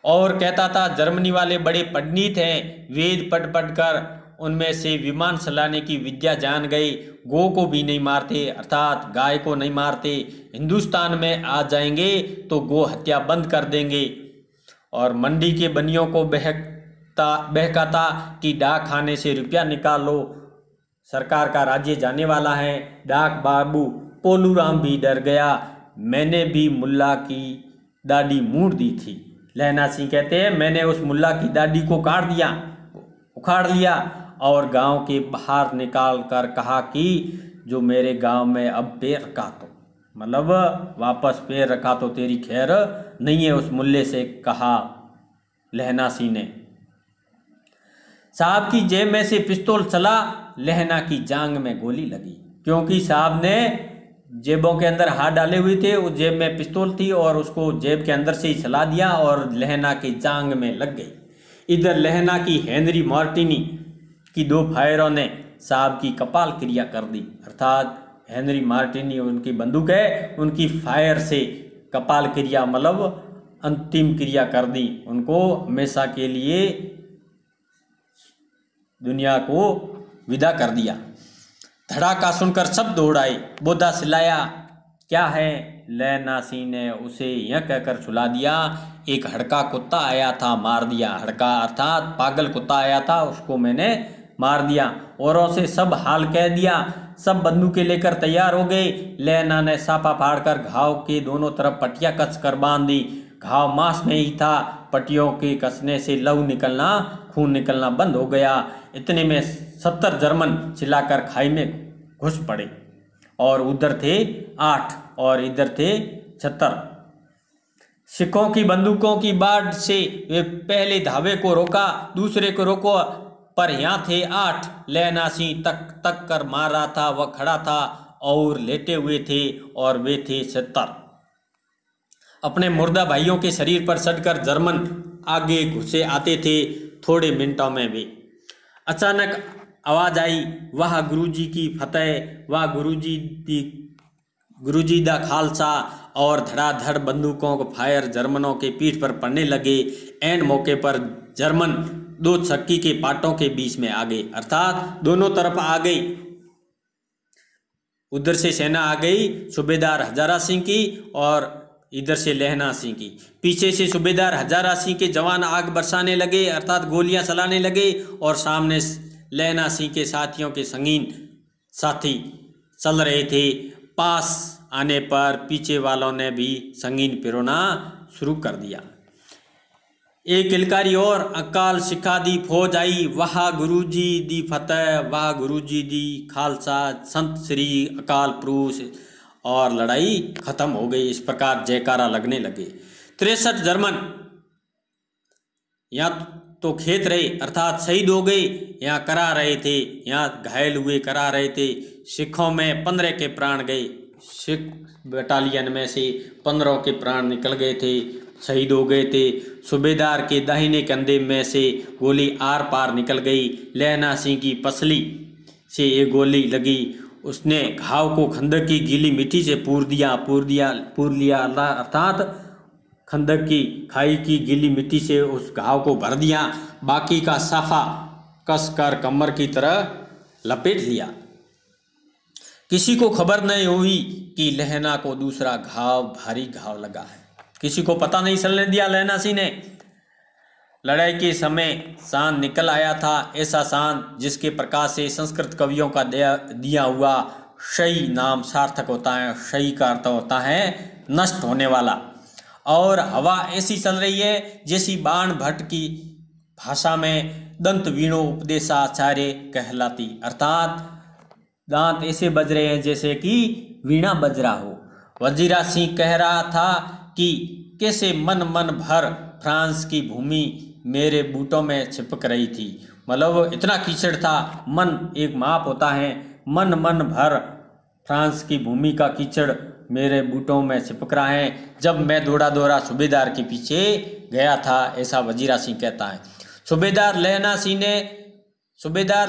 और कहता था जर्मनी वाले बड़े पंडित हैं, वेद पढ़ पढ़ कर उनमें से विमान चलाने की विद्या जान गए। गौ को भी नहीं मारते, अर्थात गाय को नहीं मारते। हिंदुस्तान में आ जाएंगे तो गौ हत्या बंद कर देंगे। और मंडी के बनियों को बहकाता कि डाक खाने से रुपया निकाल लो, सरकार का राज्य जाने वाला है। डाक बाबू पोलूराम भी डर गया, मैंने भी मुल्ला की दाढ़ी मूड़ दी थी। लहना सिंह कहते हैं, मैंने उस मुल्ला की दाढ़ी को काट दिया, उखाड़ लिया और गांव के बाहर निकाल कर कहा कि जो मेरे गांव में अब पैर रखा तो, मतलब वापस पैर रखा तो तेरी खैर नहीं है, उस मुल्ले से कहा लहना सिंह ने। साहब की जेब में से पिस्तौल चला, लहना की जांग में गोली लगी, क्योंकि साहब ने जेबों के अंदर हाथ डाले हुए थे, उस जेब में पिस्तौल थी और उसको जेब के अंदर से ही चला दिया और लहना की जांग में लग गई। इधर लहना की हेनरी मार्टिनी की 2 फायरों ने साहब की कपाल क्रिया कर दी, अर्थात हेनरी मार्टिनी उनकी बंदूक है, उनकी फायर से कपाल क्रिया मतलब अंतिम क्रिया कर दी, उनको हमेशा के लिए दुनिया को विदा कर दिया। धड़ाका सुनकर सब दौड़ आए। बोधा सिलाया, क्या है? लहना सिंह ने उसे यह कहकर सुला दिया, एक हड़का कुत्ता आया था, मार दिया। हड़का अर्थात पागल कुत्ता आया था, उसको मैंने मार दिया। औरों से सब हाल कह दिया। सब बंदूकें लेकर तैयार हो गए। लहना ने सापा फाड़कर घाव के दोनों तरफ पट्टियां कस कर बांध दी। घाव मांस में ही था, पट्टियों के कसने से लहू निकलना, खून निकलना बंद हो गया। इतने में 70 जर्मन चिल्लाकर खाई में घुस पड़े और उधर थे 8 और इधर थे 76। सिखों की बंदूकों की बाढ़ से वे पहले धावे को रोका, दूसरे को रोको, पर यहाँ थे 8। लहना सिंह तक तक कर मार रहा था, वह खड़ा था और लेटे हुए थे और वे थे 70। अपने मुर्दा भाइयों के शरीर पर सटकर जर्मन आगे घुसे आते थे। थोड़े मिनटों में भी अचानक आवाज आई, वाह गुरुजी की फतेह, वाह गुरुजी दा खालसा। और धड़ाधड़ बंदूकों को फायर जर्मनों के पीठ पर पड़ने लगे। ऐन मौके पर जर्मन 2 चक्की के पाटों के बीच में आ गए, अर्थात दोनों तरफ आ गई। उधर से सेना आ गई सूबेदार हजारा सिंह की और इधर से लहना सिंह की। पीछे से सूबेदार हजारा सिंह के जवान आग बरसाने लगे, अर्थात गोलियां चलाने लगे और सामने लहना सिंह के साथियों के संगीन साथी चल रहे थे। पास आने पर पीछे वालों ने भी संगीन पिरोना शुरू कर दिया। एक किलकारी और अकाल सिखा दी फौज आई, वाह गुरुजी दी फतेह, वाह गुरुजी दी खालसा, संत श्री अकाल पुरुष। और लड़ाई खत्म हो गई। इस प्रकार जयकारा लगने लगे। 63 जर्मन यहाँ तो खेत रहे, अर्थात शहीद हो गए, यहाँ करा रहे थे, यहाँ घायल हुए करा रहे थे। सिखों में 15 के प्राण गए। सिख बटालियन में से 15 के प्राण निकल गए थे, शहीद हो गए थे। सूबेदार के दाहिने कंधे में से गोली आर पार निकल गई। लहना सिंह की पसली से एक गोली लगी, उसने घाव को खंदक की गीली मिट्टी से पूर लिया, अर्थात खंदक की खाई की गीली मिट्टी से उस घाव को भर दिया। बाकी का साफा कसकर कमर की तरह लपेट लिया। किसी को खबर नहीं हुई कि लहना को दूसरा घाव, भारी घाव लगा है। किसी को पता नहीं चलने दिया लहना सिंह ने। लड़ाई के समय चांद निकल आया था, ऐसा चांद जिसके प्रकाश से संस्कृत कवियों का दिया हुआ शई नाम सार्थक होता है। शई का अर्थ होता है नष्ट होने वाला। और हवा ऐसी चल रही है जैसी बाण भट्ट की भाषा में दंत वीणो उपदेशाचार्य कहलाती, अर्थात दांत ऐसे बज रहे हैं जैसे कि वीणा बज रहा हो। वजीरा सिंह कह रहा था कि कैसे मन मन भर फ्रांस की भूमि मेरे बूटों में चिपक रही थी। मतलब इतना कीचड़ था, मन एक माप होता है, मन मन भर फ्रांस की भूमि का कीचड़ मेरे बूटों में चिपक रहा है जब मैं दौड़ा दौड़ा सूबेदार के पीछे गया था, ऐसा वजीरा सिंह कहता है। सूबेदार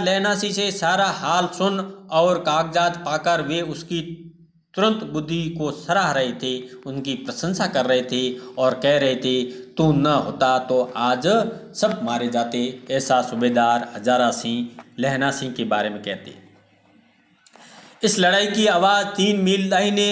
लहना सिंह से सारा हाल सुन और कागजात पाकर वे उसकी तुरंत बुद्धि को सराह रहे थे, उनकी प्रशंसा कर रहे थे और कह रहे थे तू न होता तो आज सब मारे जाते, ऐसा सूबेदार हजारा सिंह लहना सिंह के बारे में कहते। इस लड़ाई की आवाज़ 3 मील दाहिने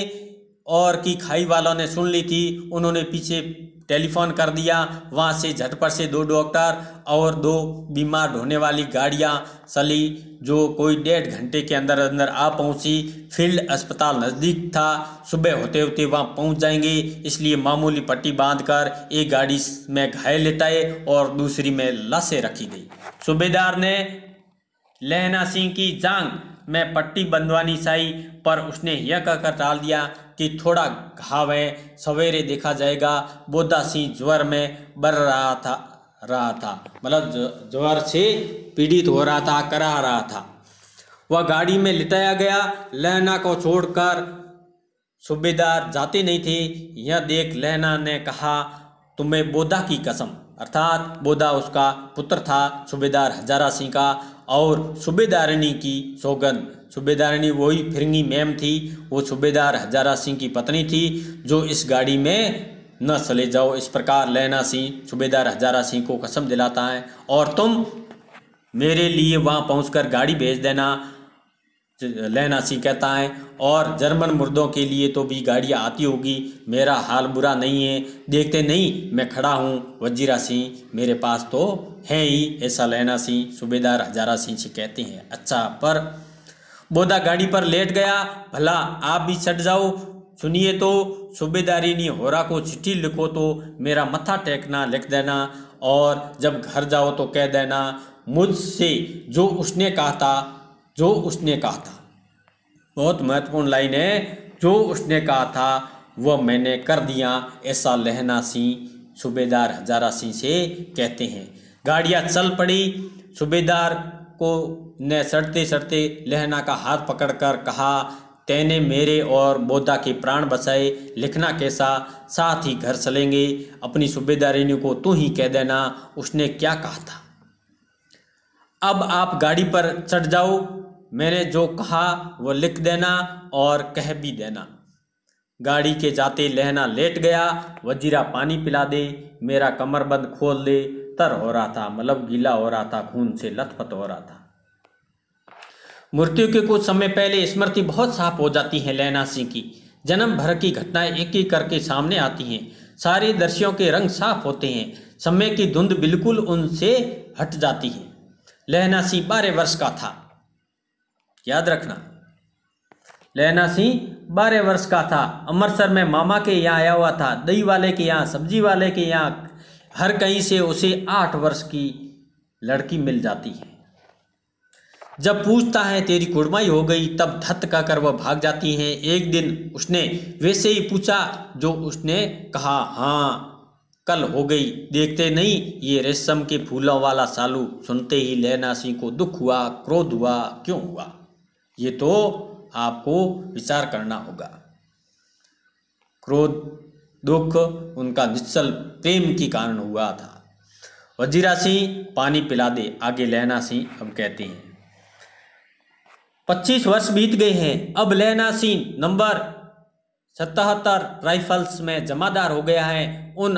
और की खाई वालों ने सुन ली थी। उन्होंने पीछे टेलीफोन कर दिया। वहाँ से झटपट से 2 डॉक्टर और 2 बीमार ढोने वाली गाड़ियाँ चली जो कोई 1.5 घंटे के अंदर अंदर आ पहुँची। फील्ड अस्पताल नज़दीक था, सुबह होते होते वहाँ पहुँच जाएंगे, इसलिए मामूली पट्टी बांधकर एक गाड़ी में घायल लेटाए और दूसरी में लाशें रखी गई। सूबेदार ने लहना सिंह की जांग में पट्टी बंधवानी चाहिए, पर उसने यह कहकर टाल दिया कि थोड़ा घाव है, सवेरे देखा जाएगा। बोधा सिंह ज्वर में बर रहा था, मतलब ज्वर से पीड़ित हो रहा था, करा रहा था। वह गाड़ी में लिटाया गया। लहना को छोड़कर सूबेदार जाते नहीं थे। यह देख लहना ने कहा तुम्हें बोधा की कसम, अर्थात बोधा उसका पुत्र था सूबेदार हजारा सिंह का, और सूबेदारनी की सौगंध। सूबेदारनी वही फिरंगी मैम थी, वो सूबेदार हजारा सिंह की पत्नी थी जो इस गाड़ी में न चले जाओ। इस प्रकार लहना सिंह सूबेदार हजारा सिंह को कसम दिलाता है और तुम मेरे लिए वहाँ पहुंचकर गाड़ी भेज देना, लहना सिंह कहता है। और जर्मन मुर्दों के लिए तो भी गाड़ियाँ आती होगी, मेरा हाल बुरा नहीं है, देखते नहीं मैं खड़ा हूँ, वजीरा सिंह मेरे पास तो है ही, ऐसा लहना सिंह सूबेदार हजारा सिंह से कहते हैं। अच्छा, पर बोधा गाड़ी पर लेट गया, भला आप भी चढ़ जाओ, सुनिए तो सूबेदारी ने होरा को चिट्ठी लिखो तो मेरा मत्था टेकना लिख देना, और जब घर जाओ तो कह देना मुझसे जो उसने कहा था। बहुत महत्वपूर्ण लाइन है, जो उसने कहा था वह मैंने कर दिया, ऐसा लहना सिंह सूबेदार हजारा सिंह से कहते हैं। गाड़ियाँ चल पड़ी। सूबेदार को ने सड़ते सड़ते लहना का हाथ पकड़कर कहा तैने मेरे और बोधा के प्राण बचाए, लिखना कैसा, साथ ही घर चलेंगे, अपनी सूबेदारिनी को तू ही कह देना उसने क्या कहा था। अब आप गाड़ी पर चढ़ जाओ, मैंने जो कहा वो लिख देना और कह भी देना। गाड़ी के जाते लहना लेट गया। वजीरा पानी पिला दे, मेरा कमरबंद खोल दे, तर हो रहा था, मतलब गीला हो रहा था, खून से लथपथ हो रहा था। मृत्यु के कुछ समय पहले स्मृति बहुत साफ हो जाती है लहना सिंह की। जन्म भर की घटनाएं एक एक करके सामने आती हैं। सारे दृश्यों के रंग साफ होते हैं, समय की धुंध बिल्कुल उनसे हट जाती है। लहना सिंह 12 वर्ष का था, याद रखना, लहना सिंह 12 वर्ष का था। अमृतसर में मामा के यहाँ आया हुआ था, दही वाले के यहाँ, सब्जी वाले के यहाँ, हर कहीं से उसे 8 वर्ष की लड़की मिल जाती है। जब पूछता है तेरी कुड़माई हो गई, तब धत कहकर वह भाग जाती है। एक दिन उसने वैसे ही पूछा जो उसने कहा, हाँ कल हो गई, देखते नहीं ये रेशम के फूलों वाला सालू। सुनते ही लहना सिंह को दुख हुआ, क्रोध हुआ, क्यों हुआ, ये तो आपको विचार करना होगा। क्रोध, दुख उनका निश्चल प्रेम के कारण हुआ था। वजीरा सिंह पानी पिला दे, आगे लहना सिंह अब कहते हैं। 25 वर्ष बीत गए हैं। अब लहना सिंह नंबर 77 राइफल्स में जमादार हो गया है। उन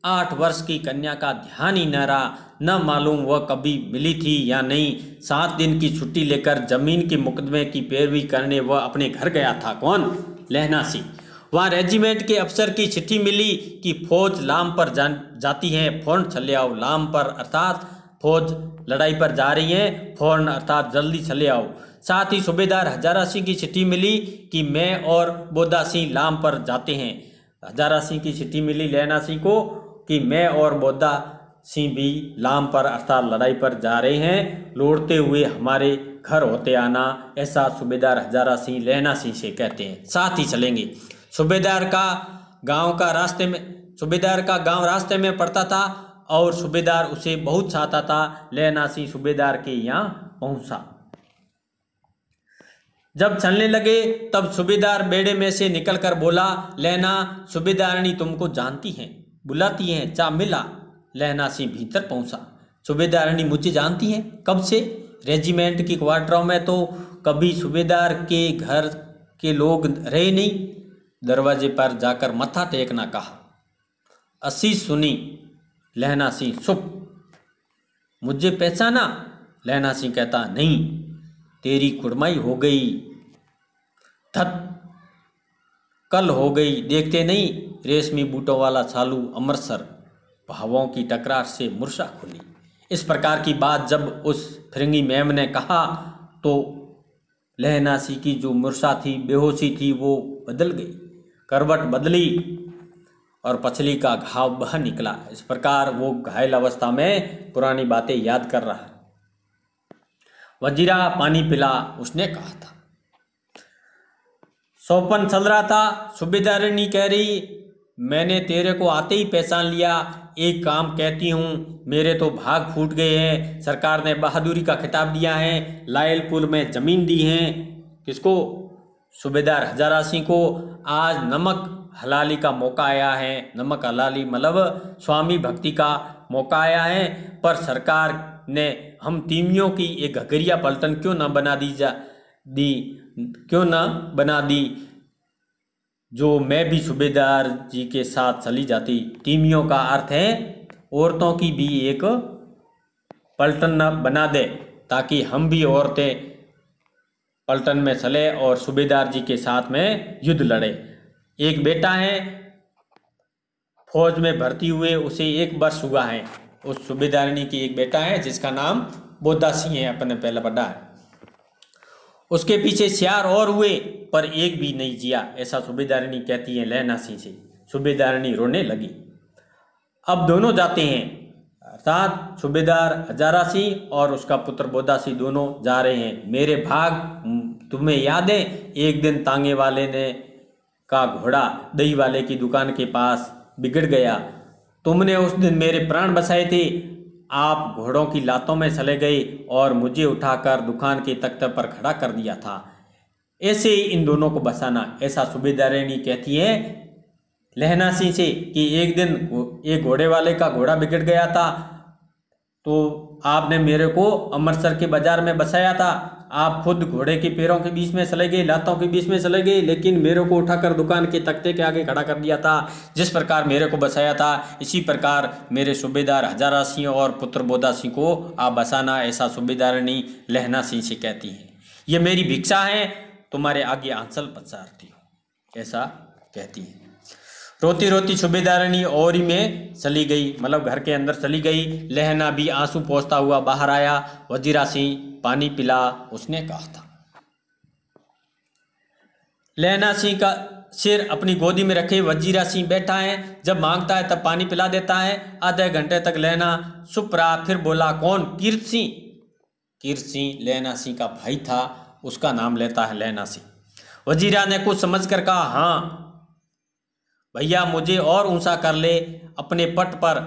8 वर्ष की कन्या का ध्यान ही न रहा, न मालूम वह कभी मिली थी या नहीं। 7 दिन की छुट्टी लेकर जमीन के मुकदमे की पैरवी करने वह अपने घर गया था। कौन? लहना सिंह। वहाँ रेजिमेंट के अफसर की चिट्ठी मिली कि फौज लाम पर जाती है, फौरन चले आओ। लाम पर अर्थात फौज लड़ाई पर जा रही है, फौरन अर्थात जल्दी चले आओ। साथ ही सूबेदार हजारा सिंह की चिट्ठी मिली कि मैं और बोदा सिंह लाम पर जाते हैं। हजारा सिंह की चिट्ठी मिली लहना सिंह को कि मैं और बोदा सिंह भी लाम पर अर्थात लड़ाई पर जा रहे हैं, लौटते हुए हमारे घर होते आना। ऐसा सूबेदार हजारा सिंह लहना सिंह से कहते हैं। साथ ही चलेंगे। सूबेदार का गांव रास्ते में पड़ता था और सूबेदार उसे बहुत चाहता था। लहना सिंह सूबेदार के यहाँ पहुंचा। जब चलने लगे तब सूबेदार बेड़े में से निकलकर बोला, लहना, सूबेदारनी तुमको जानती हैं, बुलाती हैं, चा मिला। लहना सिंह भीतर पहुंचा। सूबेदारनी मुझे जानती हैं? कब से? रेजिमेंट की क्वार्टरों में तो कभी सूबेदार के घर के लोग रहे नहीं। दरवाजे पर जाकर मत्था टेकना कहा। असी सुनी। लहना सिंह चुप। मुझे पहचाना? लहना सिंह कहता, नहीं, तेरी कुड़माई हो गई। धत, कल हो गई। देखते नहीं, रेशमी बूटों वाला चालू अमृतसर। भावों की टकरार से मुर्शा खुली। इस प्रकार की बात जब उस फिरंगी मैम ने कहा तो लहना सिंह की जो मुर्शा थी, बेहोशी थी, वो बदल गई। करवट बदली और पछली का घाव बह निकला। इस प्रकार वो घायल अवस्था में पुरानी बातें याद कर रहा। वजीरा, पानी पिला, उसने कहा था। सौपन चल रहा था। सूबेदारनी कह रही, मैंने तेरे को आते ही पहचान लिया। एक काम कहती हूँ, मेरे तो भाग फूट गए हैं। सरकार ने बहादुरी का खिताब दिया है, लायलपुर में जमीन दी है। किसको? सूबेदार हजारा सिंह को। आज नमक हलाली का मौका आया है। नमक हलाली मतलब स्वामी भक्ति का मौका आया है। पर सरकार ने हम तीमियों की एक घगरिया पलटन क्यों ना बना दी, जो मैं भी सूबेदार जी के साथ चली जाती। तीमियों का अर्थ है औरतों की भी एक पलटन न बना दे, ताकि हम भी औरतें पलटन में चले और सूबेदार जी के साथ में युद्ध लड़े। एक बेटा है, फौज में भर्ती हुए उसे 1 वर्ष हुआ है। उस सूबेदारनी की एक बेटा है जिसका नाम बोदा सिंह है, अपने पहला बड़ा है। उसके पीछे 4 और हुए पर एक भी नहीं जिया। ऐसा सूबेदारनी कहती है लहना सिंह से। सूबेदारनी रोने लगी। अब दोनों जाते हैं, अर्थात सूबेदार हजारा सिंह और उसका पुत्र बोदा सिंह दोनों जा रहे हैं। मेरे भाग तुम्हें याद है? एक दिन तांगे वाले का घोड़ा दही वाले की दुकान के पास बिगड़ गया। तुमने उस दिन मेरे प्राण बचाए थे। आप घोड़ों की लातों में चले गए और मुझे उठाकर दुकान के तख्ते पर खड़ा कर दिया था। ऐसे ही इन दोनों को बचाना। ऐसा सूबेदारनी कहती है लहना सिंह से कि एक दिन एक घोड़े वाले का घोड़ा बिगड़ गया था, तो आपने मेरे को अमृतसर के बाजार में बचाया था। आप खुद घोड़े के पैरों के बीच में चले गए, लातों के बीच में चले गए, लेकिन मेरे को उठाकर दुकान के तख्ते के आगे खड़ा कर दिया था। जिस प्रकार मेरे को बचाया था, इसी प्रकार मेरे सूबेदार हजारा सिंह और पुत्र बोदा सिंह को आप बचाना। ऐसा सूबेदारनी लहना सिंह से कहती है। ये मेरी भिक्षा है, तुम्हारे आगे आंचल पसारती हूँ, ऐसा कहती है। रोती रोती सूबेदारनी ओरी में चली गई, मतलब घर के अंदर चली गई। लहना भी आंसू पोंछता हुआ बाहर आया। वजीरा सिंह, पानी पिला, उसने कहा था। लहना सिंह का सिर अपनी गोदी में रखे वजीरा सिंह बैठा है। जब मांगता है तब पानी पिला देता है। आधे घंटे तक लहना चुप रहा, फिर बोला, कौन? कीर्त सिंह। कीर्त सिंह लहना सिंह का भाई था, उसका नाम लेता है लहना सिंह। वजीरा ने कुछ समझकर कहा, हाँ भैया, मुझे और ऊंचा कर ले, अपने पट पर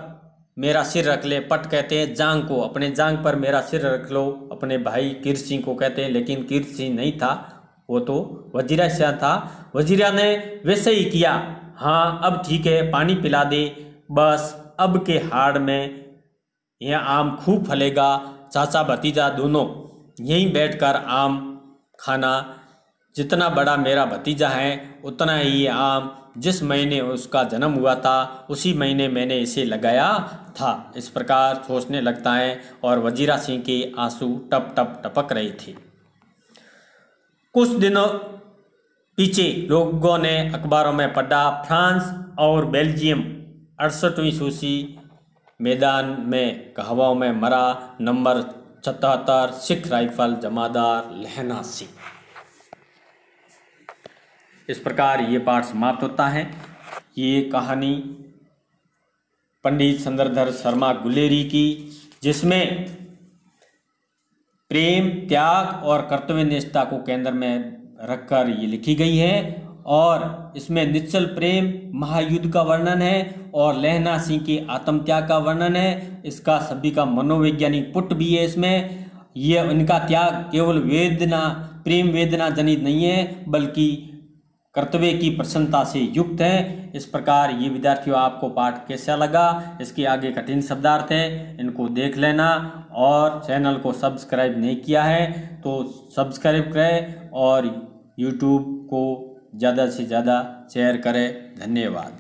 मेरा सिर रख ले। पट कहते हैं जांग को, अपने जांग पर मेरा सिर रख लो। अपने भाई कीर्त सिंह को कहते हैं, लेकिन कीर्त सिंह नहीं था, वो तो वजीरा सिंह था। वजीरा ने वैसे ही किया। हाँ अब ठीक है, पानी पिला दे, बस अब के हाड़ में यह आम खूब फलेगा। चाचा भतीजा दोनों यहीं बैठकर आम खाना। जितना बड़ा मेरा भतीजा है उतना ही आम जिस महीने उसका जन्म हुआ था उसी महीने मैंने इसे लगाया था। इस प्रकार सोचने लगता है और वजीरा सिंह के आंसू टप टप टपक रहे थे। कुछ दिनों पीछे लोगों ने अखबारों में पढ़ा, फ्रांस और बेल्जियम 68वीं सूची मैदान में हवाओं में मरा नंबर 77 सिख राइफल जमादार लहना सिंह। इस प्रकार ये पाठ समाप्त होता है। ये कहानी पंडित सुंदरधर शर्मा गुलेरी की, जिसमें प्रेम, त्याग और कर्तव्यनिष्ठा को केंद्र में रखकर ये लिखी गई है। और इसमें निश्चल प्रेम महायुद्ध का वर्णन है और लहना सिंह के आत्मत्याग का वर्णन है। इसका सभी का मनोवैज्ञानिक पुट भी है इसमें। यह इनका त्याग केवल वेदना, प्रेम वेदना जनित नहीं है, बल्कि कर्तव्य की प्रसन्नता से युक्त है। इस प्रकार ये विद्यार्थियों आपको पाठ कैसा लगा, इसके आगे कठिन शब्दार्थ है, इनको देख लेना। और चैनल को सब्सक्राइब नहीं किया है तो सब्सक्राइब करें और यूट्यूब को ज़्यादा से ज़्यादा शेयर करें। धन्यवाद।